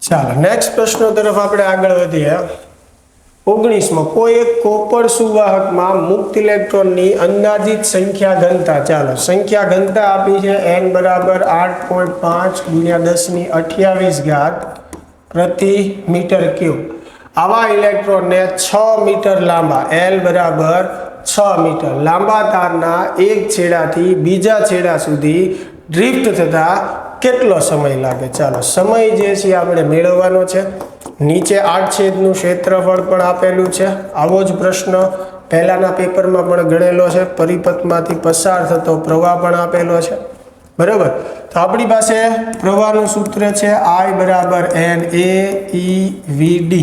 ચાલો, નેક્સ્ટ પ્રશ્ન તરફ આપણે આગળ વધીએ. 19મો, કોઈ એક કોપર સુવાહકમાં મુક્ત ઇલેક્ટ્રોનની અંદાજિત સંખ્યા ઘનતા. ચાલો, સંખ્યા ઘનતા આપી છે n બરાબર 8.5 × 1028 પ્રતિ મીટર ક્યુબ. આવા ઇલેક્ટ્રોનને 6 મીટર લાંબા, L બરાબર 6 મીટર લાંબા તારના એક છેડાથી બીજા છેડા સુધી ડ્રિફ્ટ થતા કેટલો સમય લાગે? ચાલો, સમય જે છે આપણે મેળવવાનો છે. નીચે 8 છેદનું ક્ષેત્રફળ પણ આપેલું છે. આવો જ પ્રશ્ન પહેલાના પેપરમાં પણ ગણેલો છે. પરિપથમાંથી પસાર થતો પ્રવાહ પણ આપેલો છે, બરાબર. તો આપણી પાસે પ્રવાહનું સૂત્ર છે I બરાબર NAEVD,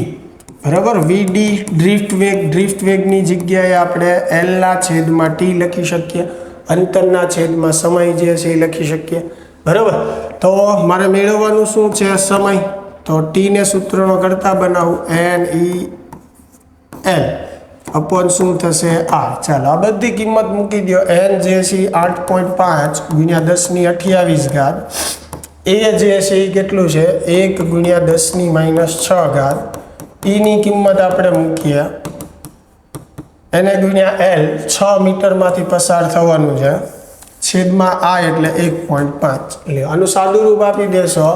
બરાબર. VD ડ્રિફ્ટ વેગની જગ્યાએ આપણે L ના છેદમાં T લખી શકીએ, અંતરના છેદમાં સમય જે છે એ લખી શકીએ, બરાબર. તો મારે મેળવવાનું શું છે? સમય. તો T ને સૂત્રનો કરતા બનાવું, NEL અપોન શું થશે? R. ચાલો, આ બધી કિંમત મૂકી દો. N જે છે 8.5 × 1028, A જે છે એ કેટલું છે? 1 × 10 - 6, ની કિંમત આપણે મૂકીએ એને ગુણ્યા એલ 6 મીટરમાંથી પસાર થવાનું છે છેદમાં આ એટલે 1.5 એટલે આનું સાદું રૂપ આપી દેશો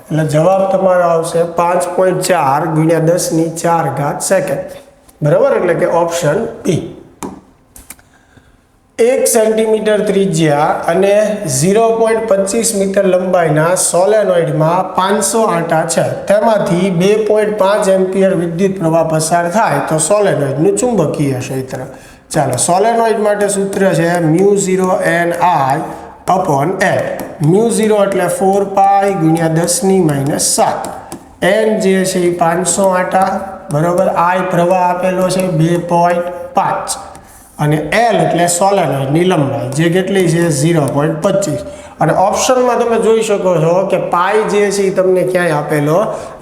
એટલે જવાબ તમારો આવશે 5.4 ગુણ્યા 10⁴ સેકન્ડ બરાબર એટલે કે ઓપ્શન બી 1 સેન્ટીમીટર ત્રિજ્યા અને 0.25 મીટર લંબાઈના સોલેનોઇડમાં 500 આંટા છે તેમાંથી 2.5 એમ્પિયર વિદ્યુત પ્રવાહ પસાર થાય તો સોલેનોઇડનું ચુંબકીય ક્ષેત્ર ચાલો સોલેનોઇડ માટે સૂત્ર છે μ0ni/L μ0 એટલે 4 પાઈ ગુણ્યા 10⁻⁷ n જે છે એ 500 આંટા બરાબર I પ્રવાહ આપેલો છે 2.5 અને L એટલે સોલેનોઇડની લંબાઈ જે કેટલી છે 0.25 અને ઓપ્શનમાં તમે જોઈ શકો છો કે પાઈ જે છે એ તમને ક્યાંય આપેલો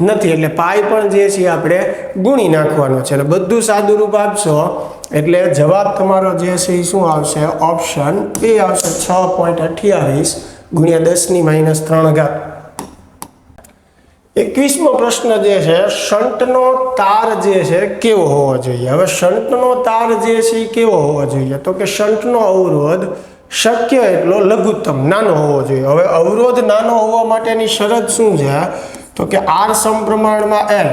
નથી એટલે પાઈ પણ જે છે આપણે ગુણી નાખવાનો છે અને બધું સાદું રૂપ આપશો એટલે જવાબ તમારો જે છે એ શું આવશે ઓપ્શન એ આવશે 6.28 ગુણ્યા 10⁻³ 21મો પ્રશ્ન જે છે શંટનો તાર જે છે કેવો હોવો જોઈએ હવે શંટનો તાર જે છે એ કેવો હોવો જોઈએ તો કે શંટનો અવરોધ શક્ય એટલો લઘુત્તમ નાનો હોવો જોઈએ હવે અવરોધ નાનો હોવા માટેની શરત શું છે તો કે R સમપ્રમાણમાં L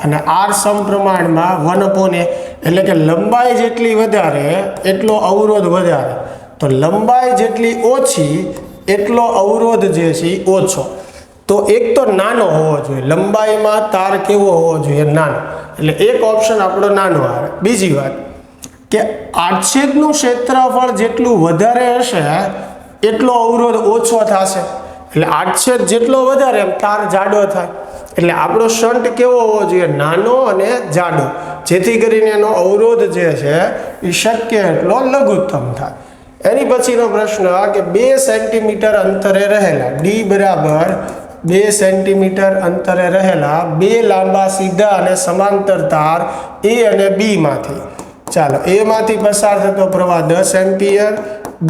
અને R સમપ્રમાણમાં 1/a એટલે કે લંબાઈ જેટલી વધારે એટલો અવરોધ વધારે તો લંબાઈ જેટલી ઓછી એટલો અવરોધ જે છે ઓછો તો એક તો નાનો હોવો જોઈએ લંબાઈમાં તાર કેવો હોવો જોઈએ નાનો એટલે એક ઓપ્શન આપણો નાનો આવે બીજી વાત કે આડછેદનું ક્ષેત્રફળ જેટલું વધારે હશે એટલો અવરોધ ઓછો થશે એટલે આડછેદ જેટલો વધારે એમ તાર જાડો થાય એટલે આપણો શંટ કેવો હોવો જોઈએ નાનો અને જાડો જેથી કરીને એનો અવરોધ જે છે એ શક્ય એટલો લઘુત્તમ થાય એની પછીનો પ્રશ્ન કે 2 સેન્ટીમીટર અંતરે રહેલા D બરાબર 2 સેન્ટીમીટર અંતરે રહેલા બે લાંબા સીધા અને સમાંતર તાર A અને B માંથી ચાલો A માંથી પસાર થતો પ્રવાહ 10 એમ્પિયર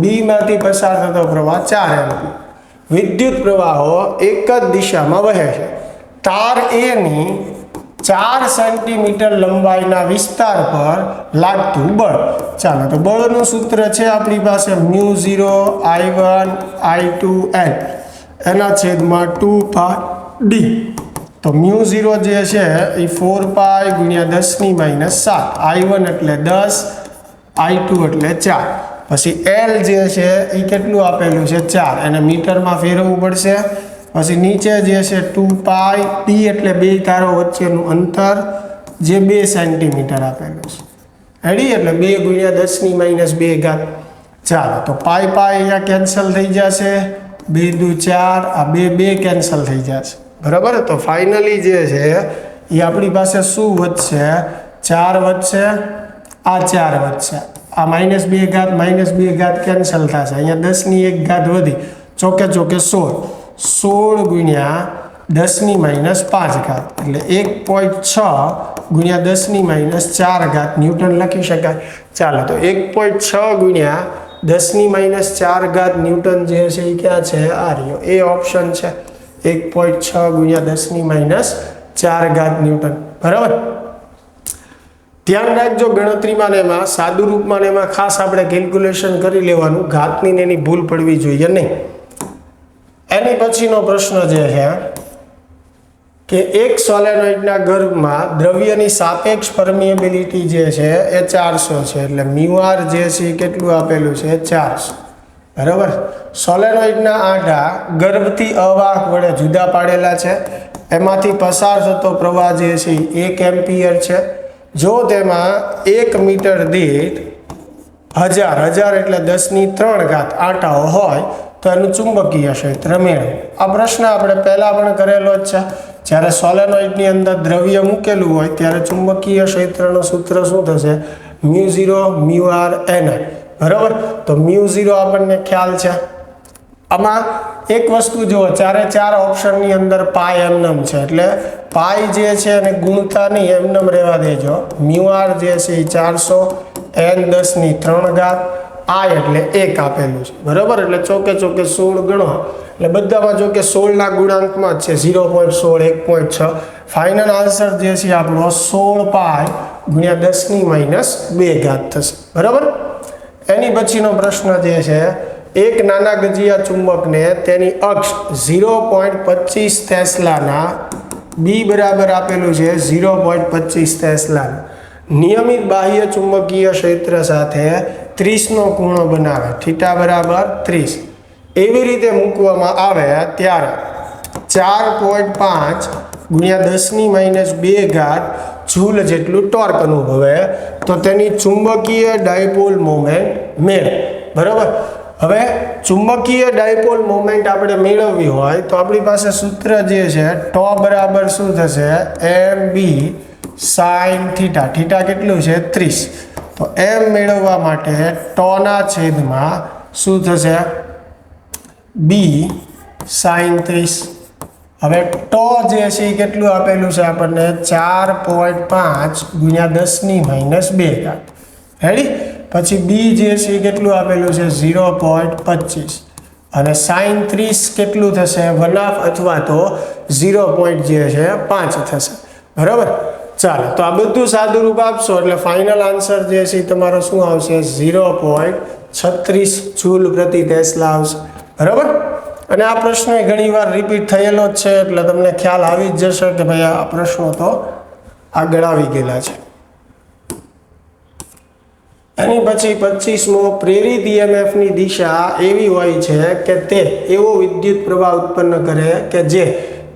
B માંથી પસાર થતો પ્રવાહ 4 એમ્પિયર વિદ્યુત પ્રવાહો એક જ દિશામાં વહે છે તાર A ની 4 સેન્ટીમીટર લંબાઈના વિસ્તાર પર લાગતું બળ ચાલો તો બળનું સૂત્ર છે આપણી પાસે μ0 I1 I2 N એના છેદમાં 2 પાઈ D તો μ0 જે છે એ 4 પાઈ ગુણ્યા 10⁻⁷ I1 એટલે 10 I2 એટલે 4 પછી L જે છે એ કેટલું આપેલું છે 4 એને મીટરમાં ફેરવવું પડશે પછી નીચે જે છે 2 પાઈ D એટલે બે તારો વચ્ચેનું અંતર જે 2 સેન્ટીમીટર આપેલું છે રેડી એટલે 2 ગુણ્યા 10⁻². ચાલો તો પાઈ અહીંયા કેન્સલ થઈ જશે 2 દુ 4 આ 2 કેન્સલ થઈ જશે બરાબર તો ફાઇનલી જે છે એ આપણી પાસે શું વધશે 4 વધશે આ 4 વધશે આ -2 કેન્સલ થશે અહીંયા 10⁻1 વધી ચોકે 16 ગુણ્યા 10⁻⁵ એટલે 1.6 ગુણ્યા 10⁻⁴ ન્યૂટન લખી શકાય ચાલો તો 1.6 ગુણ્યા 10⁻⁴ ન્યૂટન જે છે એ ક્યાં છે આ રહ્યો એ ઓપ્શન છે 1.6 ગુણ્યા 10⁻⁴ ન્યૂટન બરાબર ધ્યાન રાખજો ગણતરીમાં ને એમાં સાદું રૂપમાં ને એમાં ખાસ આપણે કેલ્ક્યુલેશન કરી લેવાનું ઘાતની ને એની ભૂલ પડવી જોઈએ નહીં એની પછીનો પ્રશ્ન જે છે કે એક સોલેનોઇડના ગર્ભમાં દ્રવ્યની સાપેક્ષ પરમિએબિલિટી જે છે એ 400 છે એટલે μr જે છે એ કેટલું આપેલું છે 400 બરાબર સોલેનોઇડના આંટા ગર્ભથી અવાહક વડે જુદા પાડેલા છે એમાંથી પસાર થતો પ્રવાહ જે છે 1 એમ્પિયર છે જો તેમાં 1 મીટર દીઠ 1000 એટલે 10⁵ આંટાઓ હોય તો એનું ચુંબકીય ક્ષેત્ર મેળવો આ પ્રશ્ન આપણે પહેલા પણ કરેલો જ છે જ્યારે સોલેનોઇડની અંદર દ્રવ્ય મૂકેલું હોય ત્યારે ચુંબકીય ક્ષેત્રનું સૂત્ર શું થશે μ0 μr ni બરાબર તો μ0 આપણને ખ્યાલ છે આમાં એક વસ્તુ જુઓ 4 ઓપ્શનની અંદર પાઈ એમનેમ છે એટલે પાઈ જે છે એને ગુણતા નહીં એમનેમ રહેવા દેજો μr જે છે એ 400 n 10⁵ આઈ એટલે 1 આપેલું છે બરાબર. એટલે ચોકે 16 ગણો એટલે બધામાં જો કે 16ના ગુણાંકમાં જ છે 0.16 1.6. ફાઇનલ આન્સર જે છે આપણો 16 પાઈ ગુણ્યા 10⁻2 ઘાત થશે બરાબર. એની પછીનો પ્રશ્ન જે છે, એક નાના ગજિયા ચુંબકને તેની અક્ષ 0.25 ટેસ્લાના બી બરાબર આપેલું છે 0.25 ટેસ્લાના નિયમિત બાહ્ય ચુંબકીય ક્ષેત્ર સાથે 30નો ખૂણો બનાવે, થીટા બરાબર 30, એવી રીતે મૂકવામાં આવે ત્યારે 4.5 ગુણ્યા 10⁻2 ઘાત જૂલ જેટલું ટોર્ક અનુભવે તો તેની ચુંબકીય ડાયપોલ મોમેન્ટ મેળવે બરાબર. હવે ચુંબકીય ડાયપોલ મોમેન્ટ આપણે મેળવવી હોય તો આપણી પાસે સૂત્ર જે છે ટો બરાબર શું થશે, એમ બી સાઇન થીટા. થીટા કેટલું છે 30. તો એમ મેળવવા માટે ટોના છેદમાં શું થશે, બી સાઇન 30. હવે ટો જે છે એ કેટલું આપેલું છે આપણને 4.5 ગુણ્યા 10⁻2 ઘાત. રેડી. પછી બી જે છે એ કેટલું આપેલું છે 0.25 અને સાઇન 30 કેટલું થશે 1/2 અથવા તો 0.5 થશે બરાબર. ચાલો તો આ બધું સાદું રૂપ આપશો એટલે ફાઇનલ આન્સર જે છે તમારો શું આવશે 0.36 જૂલ પ્રતિ ટેસ્લા આવશે બરાબર. અને આ પ્રશ્ન ઘણી વાર રિપીટ થયેલો જ છે એટલે તમને ખ્યાલ આવી જ જશે કે ભાઈ આ પ્રશ્નો તો આગળ આવી ગયેલા છે. એની પછી 25મો, પ્રેરિત ઈએમએફની દિશા એવી હોય છે કે તે એવો વિદ્યુત પ્રવાહ ઉત્પન્ન કરે કે જે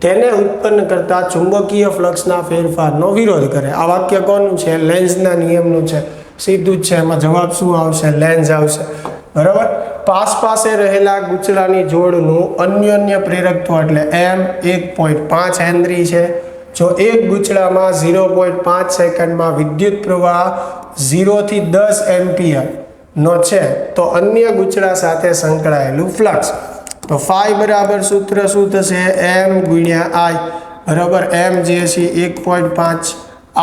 તેને ઉત્પન્ન કરતા ચુંબકીય ફ્લક્સના ફેરફારનો વિરોધ કરે. આ વાક્ય કોનું છે, લેન્ઝના નિયમનું છે. સીધું જ છે, એમાં જવાબ શું આવશે, લેન્ઝ આવશે બરાબર. પાસે રહેલા ગુચડાની જોડનું અન્યોન્ય પ્રેરકત્વ એટલે એમ 1.5 હેનરી છે. જો એક ગુચડામાં 0.5 સેકન્ડમાં વિદ્યુત પ્રવાહ 0 થી 10 એમ્પિયર નો છે તો અન્ય ગુચડા સાથે સંકળાયેલું ફ્લક્સ, તો ફાઈ બરાબર સૂત્ર શું થશે, એમ ગુણ્યા આઈ બરાબર. એમ જે છે 1.5,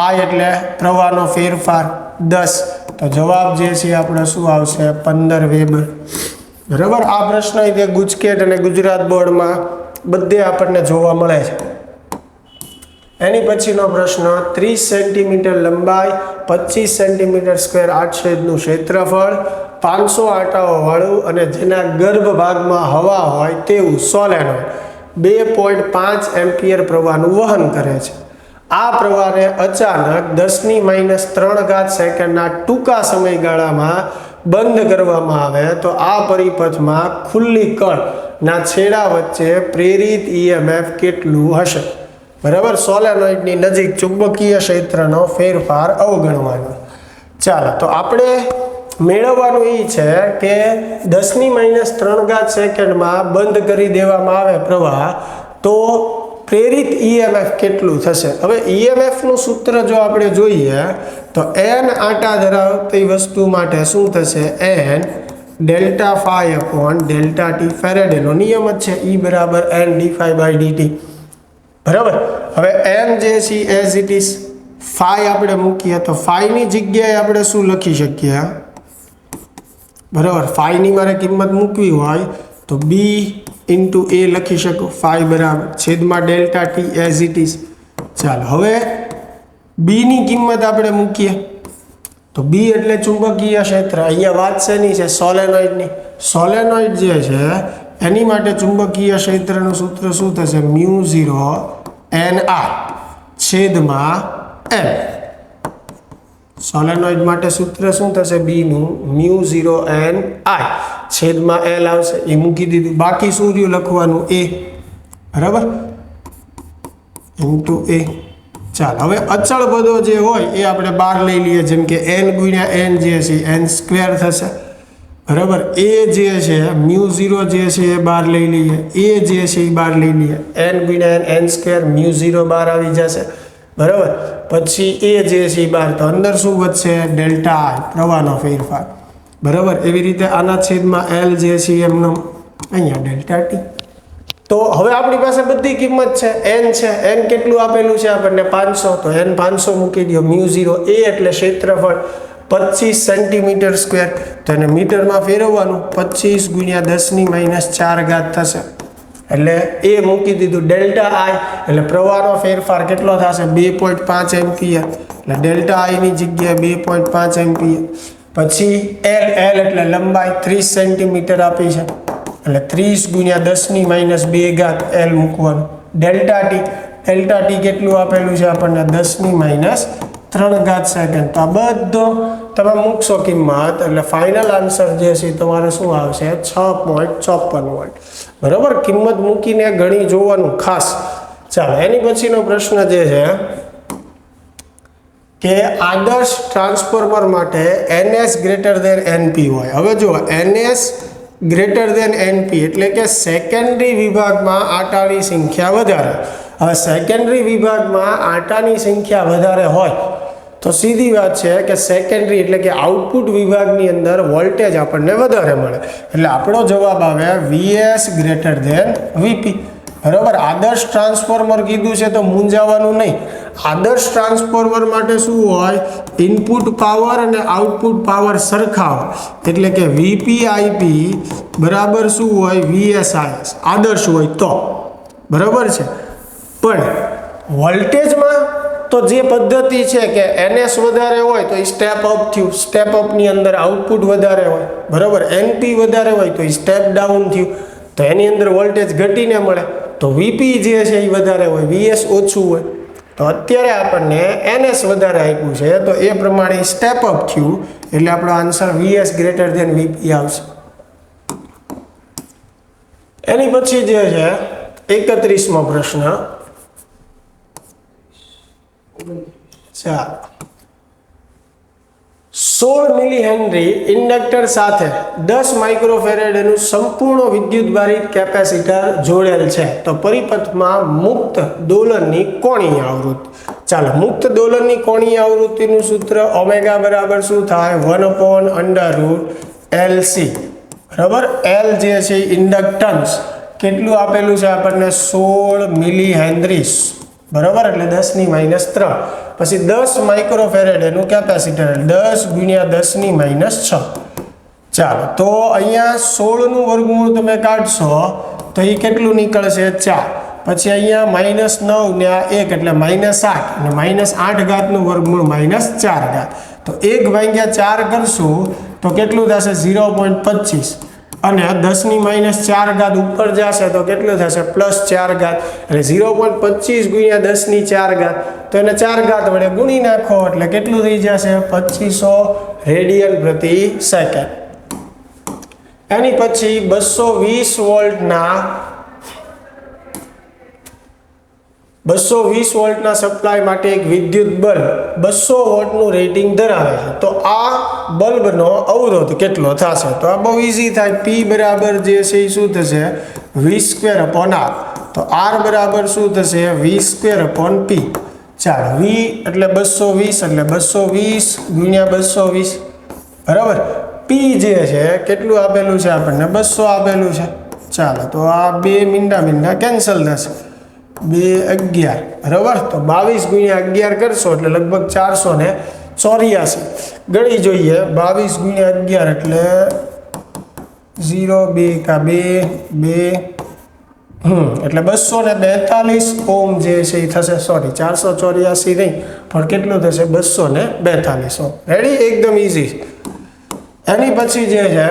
આઈ એટલે પ્રવાહનો ફેરફાર 10, તો જવાબ જે છે આપણે શું આવશે 15 વેબર બરાબર. આ પ્રશ્ન તે ગુજકેટ અને ગુજરાત બોર્ડમાં બધે આપણને જોવા મળે છે. એની પછીનો પ્રશ્ન, 30 સેન્ટીમીટર લંબાઈ, 25 સેન્ટીમીટર સ્ક્વેર આડછેદનું ક્ષેત્રફળ, 500 આંટાઓ વાળું અને જેના ગર્ભ ભાગમાં હવા હોય તેવું સોલેનોઇડ 2.5 એમ્પિયર પ્રવાહનું વહન કરે છે. આ પ્રવાહને અચાનક 10⁻³ ઘાત સેકન્ડના ટૂંકા સમયગાળામાં બંધ કરવામાં આવે તો આ પરિપથમાં ખુલ્લી કળના છેડા વચ્ચે પ્રેરિત ઈએમએફ કેટલું હશે બરાબર. સોલેનોઇડની નજીક ચુંબકીય ક્ષેત્રનો ફેરફાર અવગણવાનો. ચાલો તો આપણે મેળવવાનું એ છે કે 10⁻³ ઘાત સેકન્ડમાં બંધ કરી દેવામાં આવે પ્રવાહ તો પ્રેરિત ઈએમએફ કેટલું થશે. હવે ઈએમએફનું સૂત્ર જો આપણે જોઈએ તો એન આંટા ધરાવતી વસ્તુ માટે શું થશે, n delta phi upon delta t. ફેરેડેનો નિયમ જ છે, ઈ બરાબર એન dφ/dt બરાબર. હવે એમ જે છે એઝ ઇટ ઇઝ ફાઈ આપણે મૂકીએ તો ફાઈની જગ્યાએ આપણે શું લખી શકીએ બરાબર. ફાઈની મારે કિંમત મૂકવી હોય તો બી ઇન્ટુ એ લખી શકું, ફાઈ બરાબર છેદમાં delta T as it is. ચાલો હવે બીની કિંમત આપણે મૂકીએ તો બી એટલે ચુંબકીય ક્ષેત્ર. અહીંયા વાત શેની છે, સોલેનોઇડની. સોલેનોઇડ જે છે એની માટે ચુંબકીય ક્ષેત્રનું સૂત્ર શું થશે, μ0 NI છેદમાં M. સોલેનોઇડ માટે સૂત્ર શું થશે, બીનું μ0 NI છેદમાં L આવશે, એ મૂકી દીધું. બાકી શું રહ્યું લખવાનું, એ બરાબર ઇન્ટુ એ. ચાલો હવે અચળ પદો જે હોય એ આપણે બહાર લઈ લઈએ, જેમ કે n ગુણ્યા n જે છે n² થશે બરાબર. એ જે છે μ0 જે છે એ બહાર લઈ લઈએ, એ જે છે એ બહાર લઈ લઈએ, n ગુણ્યા n² μ0 બહાર આવી જશે બરાબર. પછી એ જે છે એ બહાર, તો અંદર શું વધશે, ડેલ્ટા આઈ પ્રવાહનો ફેરફાર બરાબર. એવી રીતે આના છેદમાં L જે છે એમનો અહીંયા ડેલ્ટા ટી. તો હવે આપણી પાસે બધી કિંમત છે, n છે, n કેટલું આપેલું છે આપણને 500, તો n 500 મૂકી દો. μ0 એ એટલે ક્ષેત્રફળ 25 સેન્ટીમીટર સ્ક્વેર. તો એને મીટરમાં ફેરવવાનું, 25 ગુણ્યા 10⁻⁴ થશે. એટલે એ મૂકી દીધું ડેલ્ટા આઈ, એટલે પ્રવાહનો ફેરફાર કેટલો થશે 2.5 એમ્પિયર. એટલે ડેલ્ટા આઈ ની જગ્યાએ 2.5 એમ્પિયર. પછી એલ એટલે લંબાઈ 30 સેન્ટીમીટર આપી છે, એટલે 30 ગુણ્યા 10⁻² એલ મૂકવાનું. ડેલ્ટા ટી કેટલું આપેલું છે આપણને 10⁻³ સેકન્ડ. તો આ બધો તમે મૂકશો કિંમત, એટલે ફાઇનલ આન્સર જે છે તમારે શું આવશે 6.54 વોલ્ટ. બરાબર, કિંમત મૂકીને ગણી જોવાનું ખાસ. ચાલો એની પછીનો પ્રશ્ન જે છે કે આદર્શ ટ્રાન્સફોર્મર માટે NS > NP હોય. હવે જો NS > NP એટલે કે સેકન્ડરી વિભાગમાં આટાની સંખ્યા વધારે. હવે સેકન્ડરી વિભાગમાં આટાની સંખ્યા વધારે હોય તો સીધી વાત છે કે સેકન્ડરી એટલે કે આઉટપુટ વિભાગની અંદર વોલ્ટેજ આપણને વધારે મળે. એટલે આપણો જવાબ આવે VS > VP. બરાબર, આદર્શ ટ્રાન્સફોર્મર કીધું છે તો મૂંઝાવાનું નહીં. આદર્શ ટ્રાન્સફોર્મર માટે શું હોય, ઇનપુટ પાવર અને આઉટપુટ પાવર સરખા હોય. એટલે કે VPIP બરાબર શું હોય VSIS, આદર્શ હોય તો. બરાબર છે, પણ વોલ્ટેજમાં તો જે પદ્ધતિ છે કે NS વધારે હોય તો સ્ટેપ અપ થયું, સ્ટેપ અપની અંદર આઉટપુટ વધારે હોય. બરાબર, NP વધારે હોય તો સ્ટેપ ડાઉન થયું, તો એની અંદર વોલ્ટેજ ઘટીને મળે. તો VP જે છે એ વધારે હોય, VS ઓછું હોય. તો અત્યારે આપણને NS વધારે આપ્યું છે તો એ પ્રમાણે સ્ટેપ અપ થયું, એટલે આપણો આન્સર VS > VP આવશે. એની પછી જે છે 31મો પ્રશ્ન. ચાલો, 16 મિલી હેનરી ઇન્ડક્ટર સાથે 10 માઇક્રોફેરેડનું સંપૂર્ણ વિદ્યુતભારિત કેપેસિટર જોડેલ છે. તો પરિપથમાં મુક્ત દોલનની કોણીય આવૃત્તિ. ચાલો, મુક્ત દોલનની કોણીય આવૃત્તિનું સૂત્ર ઓમેગા બરાબર શું થાય 1/√LC. બરાબર, L જે છે ઇન્ડક્ટન્સ કેટલું આપેલું છે આપણને 16 મિલી હેનરી. બરાબર, એટલે 10⁻3. પછી 10 માઇક્રોફેરેડ એનું કેપેસિટર 10 ગુણ્યા 10⁻6. ચાલો, તો અહીંયા 16નું વર્ગમૂળ તમે કાઢશો તો એ કેટલું નીકળશે 4. પછી અહીંયા -9 ને આ 1 એટલે -8, અને -8 નું વર્ગમૂળ -4. તો 1/4 કરશું તો કેટલું થશે 0.25, અને 10⁻⁴ ઉપર જશે તો કેટલું થશે +4. એટલે 0.25 ગુણ્યા 10⁴, તો એને 4 વડે ગુણી નાખો એટલે કેટલું થઈ જશે 2500 રેડિયન પ્રતિ સેકન્ડ. એની પછી 220 વોલ્ટના સપ્લાય માટે એક વિદ્યુત બલ્બ 200 વોટનું રેટિંગ ધરાવે છે. તો આ બલ્બનો અવરોધ કેટલો થશે? તો આ બહુ ઈઝી થાય. P બરાબર જે છે એ શું થશે V²/R. તો R બરાબર શું થશે V²/P. ચાલો, V એટલે 220 એટલે 220 ગુણ્યા 220. બરાબર, P જે છે કેટલું આપેલું છે આપણને 200 આપેલું છે. ચાલો, તો આ 2 મીંડા કેન્સલ થશે, 2 11. બરાબર, તો 22 ગુણ્યા 11 કરશો એટલે લગભગ 484. ગણી જોઈએ 22 ગુણ્યા 11 એટલે 0 2 2 એટલે 242 ઓમ જે છે એ થશે. સોરી, 484 નહીં, પણ કેટલું થશે 242 ઓમ. રેડી, એકદમ ઈઝી. એની પછી જે છે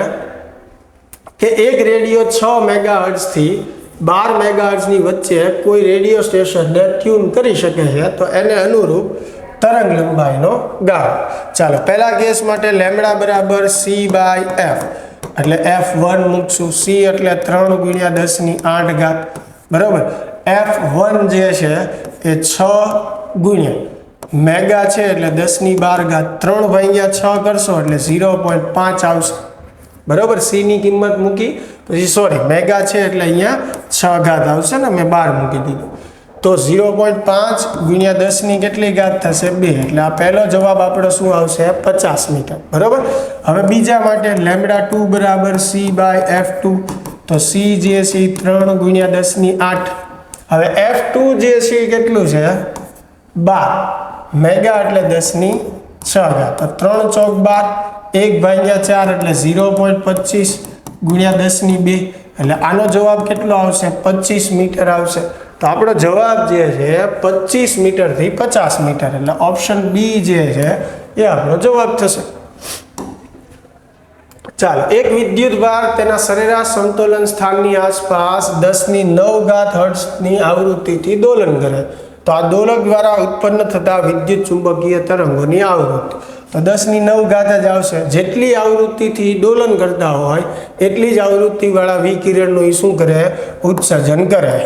કે એક રેડિયો 6 મેગાહર્ટ્ઝ થી 12 મેગાહર્ટ્ઝની વચ્ચે કોઈ રેડિયો સ્ટેશનને ટ્યુન કરી શકે છે, તો એને અનુરૂપ તરંગ લંબાઈનો ગાળો. ચાલો, પહેલા કેસ માટે લેમ્બડા બરાબર C/F, એટલે F1 મૂકશું. C એટલે 3 ગુણ્યા 10⁸. બરાબર, F1 જે છે એ 6 ગુણ્યા મેગા છે એટલે 10⁻12, 3/6 કરશો એટલે 0.5 આવશે. બરાબર, C ની કિંમત મૂકી, પછી સોરી મેગા છે એટલે અહીંયા 6 આવશે ને, મેં 12 મૂકી દીધું. તો 0.5 ગુણ્યા 10 ની કેટલી ઘાત થશે 2. એટલે આ પહેલો જવાબ આપણો શું આવશે 50 મીટર. બરાબર, હવે બીજા માટે લેમ્બડા2 બરાબર C/F2. તો C જે છે 3 ગુણ્યા 10⁸. હવે F2 જે છે કેટલું છે 12 મેગા એટલે 10⁶. 6 તો 3 ચોક 12, 1 ભાગ્યા 4 એટલે 0.25 ગુણ્યા 10^2 એટલે આનો જવાબ કેટલો આવશે? 25 મીટર આવશે. તો આપણો જવાબ જે છે 25 મીટરથી 50 મીટર એટલે ઓપ્શન બી જે છે એ આપણો જવાબ થશે. ચાલો, એક વિદ્યુત ભાર તેના સરેરાશ સંતુલન સ્થાનની આસપાસ 10⁹ હર્ટ્ઝની આવૃત્તિથી દોલન કરે તો આ દોલક દ્વારા ઉત્પન્ન થતા વિદ્યુત ચુંબકીય તરંગોની આવૃત્તિ તો 10⁹ જ આવશે. જેટલી આવૃત્તિથી દોલન કરતા હોય એટલી જ આવૃત્તિવાળા વિકિરણનું એ શું કરે? ઉત્સર્જન કરે.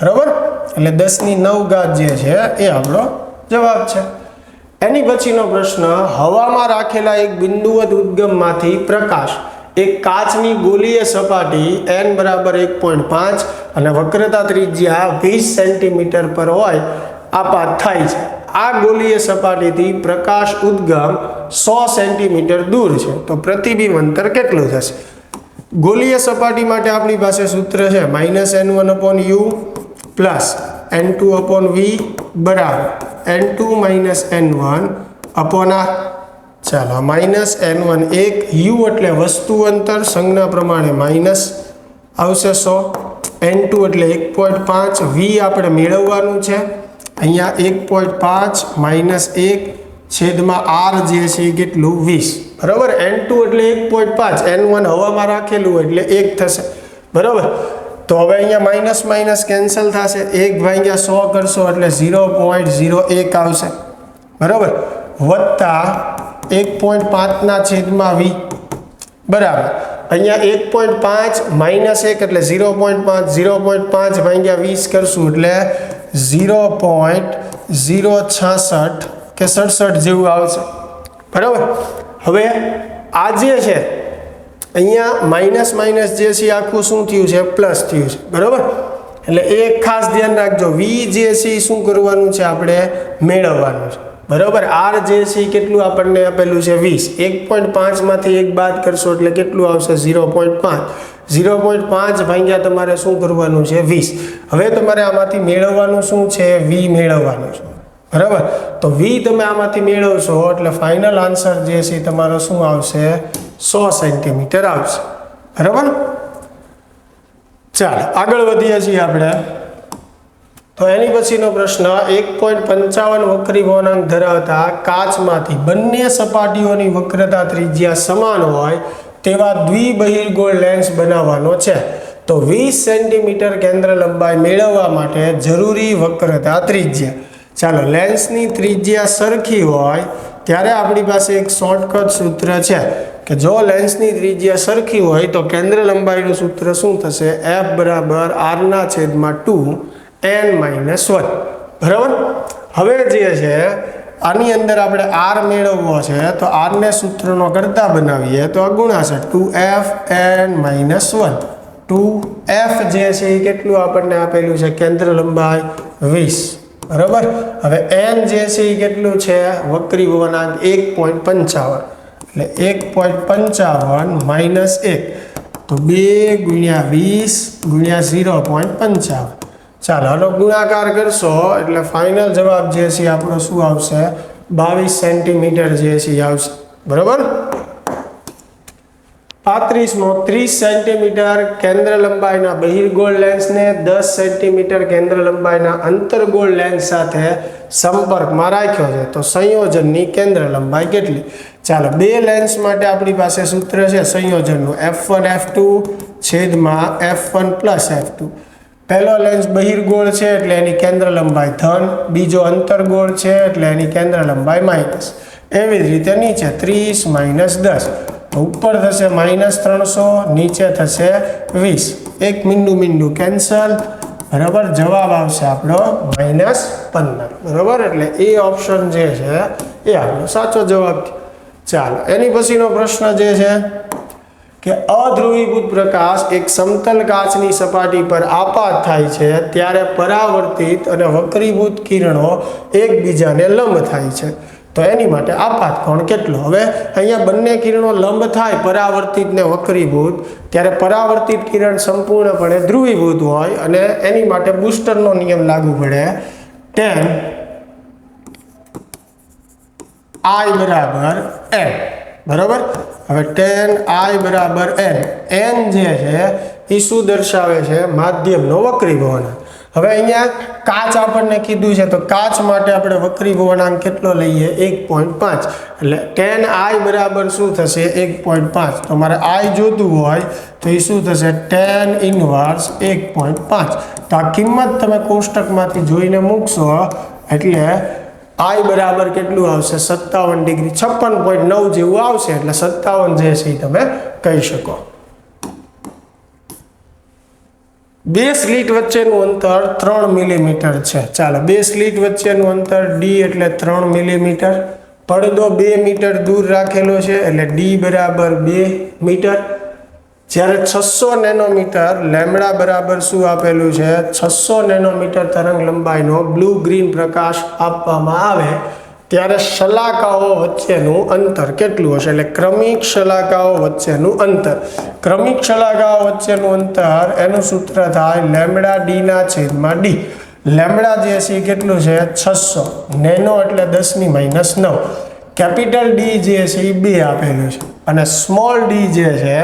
બરાબર? એટલે 10⁹ જે છે એ આપણો જવાબ છે. એની પછીનો પ્રશ્ન, હવામાં રાખેલા એક બિંદુવત ઉદ્ગમમાંથી પ્રકાશ એક કાચની ગોળીય સપાટી n બરાબર 1.5 અને વક્રતા ત્રિજ્યા 20 સેન્ટીમીટર પર હોય આપાત થાય છે. આ ગોળીય સપાટીથી પ્રકાશ ઉદ્ગમ 100 સેન્ટીમીટર દૂર છે તો પ્રતિબિંબ અંતર કેટલું થશે? ગોળીય સપાટી માટે આપણી પાસે સૂત્ર છે -n1/u પ્લસ n2/v બરાબર n2 - n1 અપોન આ. ચાલો, -n1 1 u એટલે વસ્તુ અંતર, સંજ્ઞા પ્રમાણે માઇનસ આવશે 100, n2 એટલે 1.5, v આપણે મેળવવાનું છે અહીંયા 1.5 - 1 છેદમાં r જે છે એ કેટલું? 20. બરાબર? n2 એટલે 1.5, n1 હવામાં રાખેલું એટલે 1 થશે. બરાબર? તો હવે અહીંયા માઇનસ માઇનસ કેન્સલ થશે, 1/100 કરશો એટલે 0.01 આવશે. બરાબર? વત્તા 1.5 છેદમાં v બરાબર અહીંયા 1.5 - 1 એટલે 0.5, 0.5/20 કરશું એટલે 0.066 કે 67 જેવું આવશે. બરાબર? હવે આ જે છે અહીંયા માઇનસ માઇનસ જે છે આખું શું થયું છે? પ્લસ થયું છે. બરાબર? એટલે એક ખાસ ધ્યાન રાખજો, વી જે છે એ શું કરવાનું છે? આપણે મેળવવાનું છે. બરાબર? આર જે છે એ કેટલું આપણને આપેલું છે? 20. 1.5 માંથી 1 બાદ કરશો એટલે કેટલું આવશે? 0.5. 0.5 ભાગ્યા તમારે શું કરવાનું છે? 20. હવે તમારે આમાંથી મેળવવાનું શું છે? વી મેળવવાનું છે. બરાબર? તો વી તમે આમાંથી મેળવશો એટલે ફાઇનલ આન્સર જે છે તમારો શું આવશે? 100 સેન્ટીમીટર આવશે. બરાબર? ચાલો, આગળ વધીએ છીએ આપણે. તો એની પછીનો પ્રશ્ન, 1.55 વક્રી વળાંક ધરાવતા કાચમાંથી બંને સપાટીઓની વક્રતા ત્રિજ્યા સમાન હોય તેવા દ્વિબહિર્ગોળ લેન્સ બનાવવાનો છે તો 20 સેન્ટીમીટર કેન્દ્ર લંબાઈ મેળવવા માટે જરૂરી વક્રતા ત્રિજ્યા. ચાલો, લેન્સની ત્રિજ્યા સરખી હોય ત્યારે આપણી પાસે એક શોર્ટકટ સૂત્ર છે કે જો લેન્સની ત્રિજ્યા સરખી હોય તો કેન્દ્ર લંબાઈનું સૂત્ર શું થશે? f બરાબર r/2 n - 1. બરાબર? હવે જે છે આની અંદર આપણે r મેળવવો છે તો r ને સૂત્રનો કરતા બનાવીએ તો આ ગુણાશે 2f n - 1. 2f જે છે એ કેટલું આપણને આપેલું છે? કેન્દ્ર લંબાઈ 20. બરાબર? હવે n જે છે એ કેટલું છે? વક્રી વળાંક 1.55 એટલે 1.55 - 1 તો 2 × 20 × 0.55. ચાલો, આનો ગુણાકાર કરશો એટલે ફાઇનલ જવાબ જે છે આપણો શું આવશે? 22 સેન્ટીમીટર જે છે આવશે. બરાબર? 35મો, 30 સેન્ટીમીટર કેન્દ્ર લંબાઈના બહિર્ગોળ લેન્સને 10 સેન્ટીમીટર કેન્દ્ર લંબાઈના અંતર્ગોળ લેન્સ સાથે સંપર્કમાં રાખ્યો છે તો સંયોજનની કેન્દ્ર લંબાઈ કેટલી? ચાલો, બે લેન્સ માટે આપણી પાસે સૂત્ર છે સંયોજનનું, f1 f2 છેદમાં f1 + f2. પહેલો લેન્સ બહિર્ગોળ છે એટલે એની કેન્દ્ર લંબાઈ ધન, બીજો અંતર્ગોળ છે એટલે એની કેન્દ્ર લંબાઈ માઇનસ. એવી જ રીતે નીચે 30 - 10 ઉપર થશે -300, નીચે થશે 20. એક મીંડું કેન્સલ. બરાબર? જવાબ આવશે આપણો -15. બરાબર? એટલે એ ઓપ્શન જે છે એ આપણો સાચો જવાબ. ચાલો, એની પછીનો પ્રશ્ન જે છે કે અધ્રુવીભૂત પ્રકાશ એક સમતલ કાચની સપાટી પર આપાત થાય છે ત્યારે પરાવર્તિત અને વક્રીભૂત કિરણો એકબીજાને લંબ થાય છે તો એની માટે આપાત કોણ કેટલો? હવે અહીંયા બંને કિરણો લંબ થાય, પરાવર્તિત ને વક્રીભૂત, ત્યારે પરાવર્તિત કિરણ સંપૂર્ણપણે ધ્રુવીભૂત હોય અને એની માટે બૂસ્ટરનો નિયમ લાગુ પડે. 10 આઈ બરાબર એન, બરાબર. હવે ટેન આઈ બરાબર એન, એન જે છે એ શું દર્શાવે છે? માધ્યમનો વક્રીભવનાંક. હવે અહીંયા કાચ આપણને કીધું છે તો કાચ માટે આપણે વક્રીભવનાંક કેટલો લઈએ? 1.5. એટલે ટેન આઈ બરાબર શું થશે? 1.5. તો મારે આઈ જોતું હોય તો એ શું થશે? Tan inverse 1.5. તો આ કિંમત તમે કોષ્ટકમાંથી જોઈને મૂકશો એટલે આઈ બરાબર કેટલું આવશે? 57 ડિગ્રી, 56.9 જેવું આવશે. એટલે 57 જે છે એ તમે કહી શકો. બે સ્લિટ વચ્ચેનું અંતર 3 મિલીમીટર છે. ચાલો, બે સ્લિટ વચ્ચેનું અંતર ડી એટલે 3 મિલીમીટર. પડદો 2 મીટર દૂર રાખેલો છે એટલે ડી બરાબર 2 મીટર. જ્યારે 600 નેનોમીટર લેમ્બડા બરાબર શું આપેલું છે? 600 નેનોમીટર તરંગ લંબાઈનો બ્લુ ગ્રીન પ્રકાશ આપવામાં આવે ત્યારે શલાકાઓ વચ્ચેનું અંતર કેટલું હશે? એટલે ક્રમિક શલાકાઓ વચ્ચેનું અંતર. ક્રમિક શલાકાઓ વચ્ચેનું અંતર એનું સૂત્ર થાય લેમ્બડા ડીના છેદમાં ડી. લેમ્બડા જે છે એ કેટલું છે? 600. નેનો એટલે 10⁻9. કેપિટલ ડી જે છે એ 2 આપેલું છે અને સ્મોલ ડી જે છે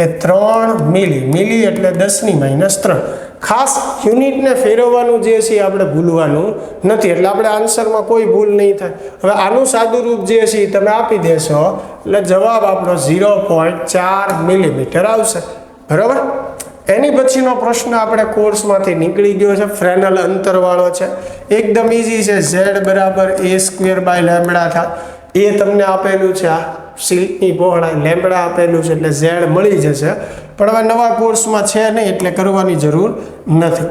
એ 3 મિલી. મિલી એટલે 10⁻3. ખાસ યુનિટને ફેરવવાનું જે છે આપણે ભૂલવાનું નથી, એટલે આપણે આન્સરમાં કોઈ ભૂલ નહીં થાય. હવે આનું સાદું રૂપ જે છે એ તમે આપી દેશો એટલે જવાબ આપણો 0.4 મિલીમીટર આવશે, બરાબર. એની પછીનો પ્રશ્ન આપણે કોર્સમાંથી નીકળી ગયો છે, ફ્રેનલ અંતરવાળો છે. એકદમ ઇઝી છે. ઝેડ બરાબર a સ્ક્વેર બાય લેમ્બડા થાય. એ તમને આપેલું છે, આ સિલ્કની પહોળાઈ લેમ્બડા આપેલું છે એટલે ઝેડ મળી જશે. પણ હવે નવા કોર્સમાં છે નહીં એટલે કરવાની જરૂર નથી.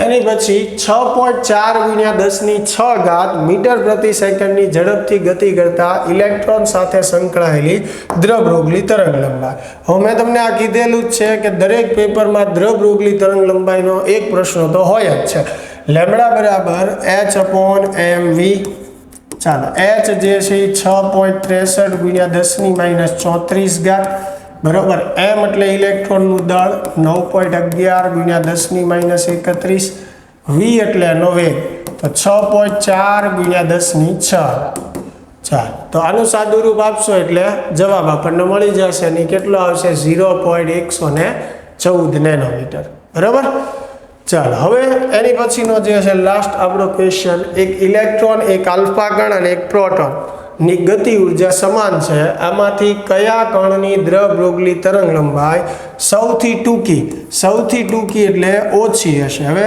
એની પછી 6.4 × 10⁶ મીટર પ્રતિ સેકન્ડની ઝડપથી ગતિ કરતા ઇલેક્ટ્રોન સાથે સંકળાયેલી દ્રવરોગલી તરંગ લંબાઈ. હવે મેં તમને આ કીધેલું જ છે કે દરેક પેપરમાં દ્રવરોગલી તરંગ લંબાઈનો એક પ્રશ્ન તો હોય જ છે. લેમ્બડા બરાબર h/mv. ચાલો, h જે છે એ 6.63 × 10⁻34, બરાબર. m એટલે ઇલેક્ટ્રોનનું દળ 9.11 × 10⁻31. v એટલે એનો વેગ તો 6.4 × 10⁶. ચાલો, તો આનું સાદું રૂપ આપશો એટલે જવાબ આપણને મળી જશે. અને કેટલો આવશે? 0.114 નેનોમીટર, બરાબર. ચાલો, હવે એની પછીનો જે છે લાસ્ટ આપણો ક્વેશ્ચન. એક ઇલેક્ટ્રોન, એક આલ્ફા કણ અને એક પ્રોટોન ની ગતિ ઉર્જા સમાન છે. આમાંથી કયા કણની દ્રવરોગલી તરંગ લંબાઈ સૌથી ટૂંકી? સૌથી ટૂંકી એટલે ઓછી હશે. હવે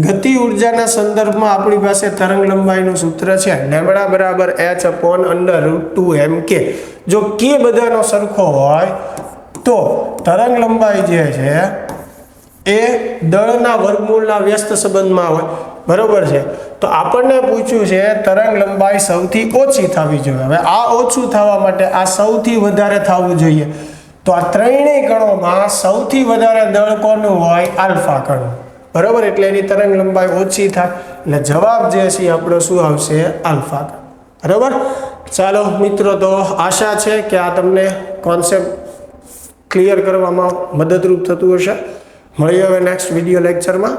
ગતિ ઉર્જાના સંદર્ભમાં આપણી પાસે તરંગ લંબાઈનું સૂત્ર છે લેમ્બડા બરાબર h/√2mk. જો કે બધાનો સરખો હોય તો તરંગ લંબાઈ જે છે એ દળના વર્ગમૂળના વ્યસ્ત સંબંધમાં હોય, બરોબર છે. તો આપણને પૂછ્યું છે તરંગ લંબાઈ સૌથી ઓછી થવી જોઈએ. હવે આ ઓછું થવા માટે આ સૌથી વધારે થવું જોઈએ. તો આ ત્રણેય કણોમાં સૌથી વધારે દળ કોનું હોય? આલ્ફા કણ, બરોબર. એટલે એની તરંગ લંબાઈ ઓછી થાય એટલે જવાબ જે છે આપણો શું આવશે? આલ્ફા કણ, બરોબર. ચાલો મિત્રો, તો આશા છે કે આ તમને કોન્સેપ્ટ ક્લિયર કરવામાં મદદરૂપ થતું હશે. મળીએ હવે નેક્સ્ટ વિડીયો લેક્ચરમાં.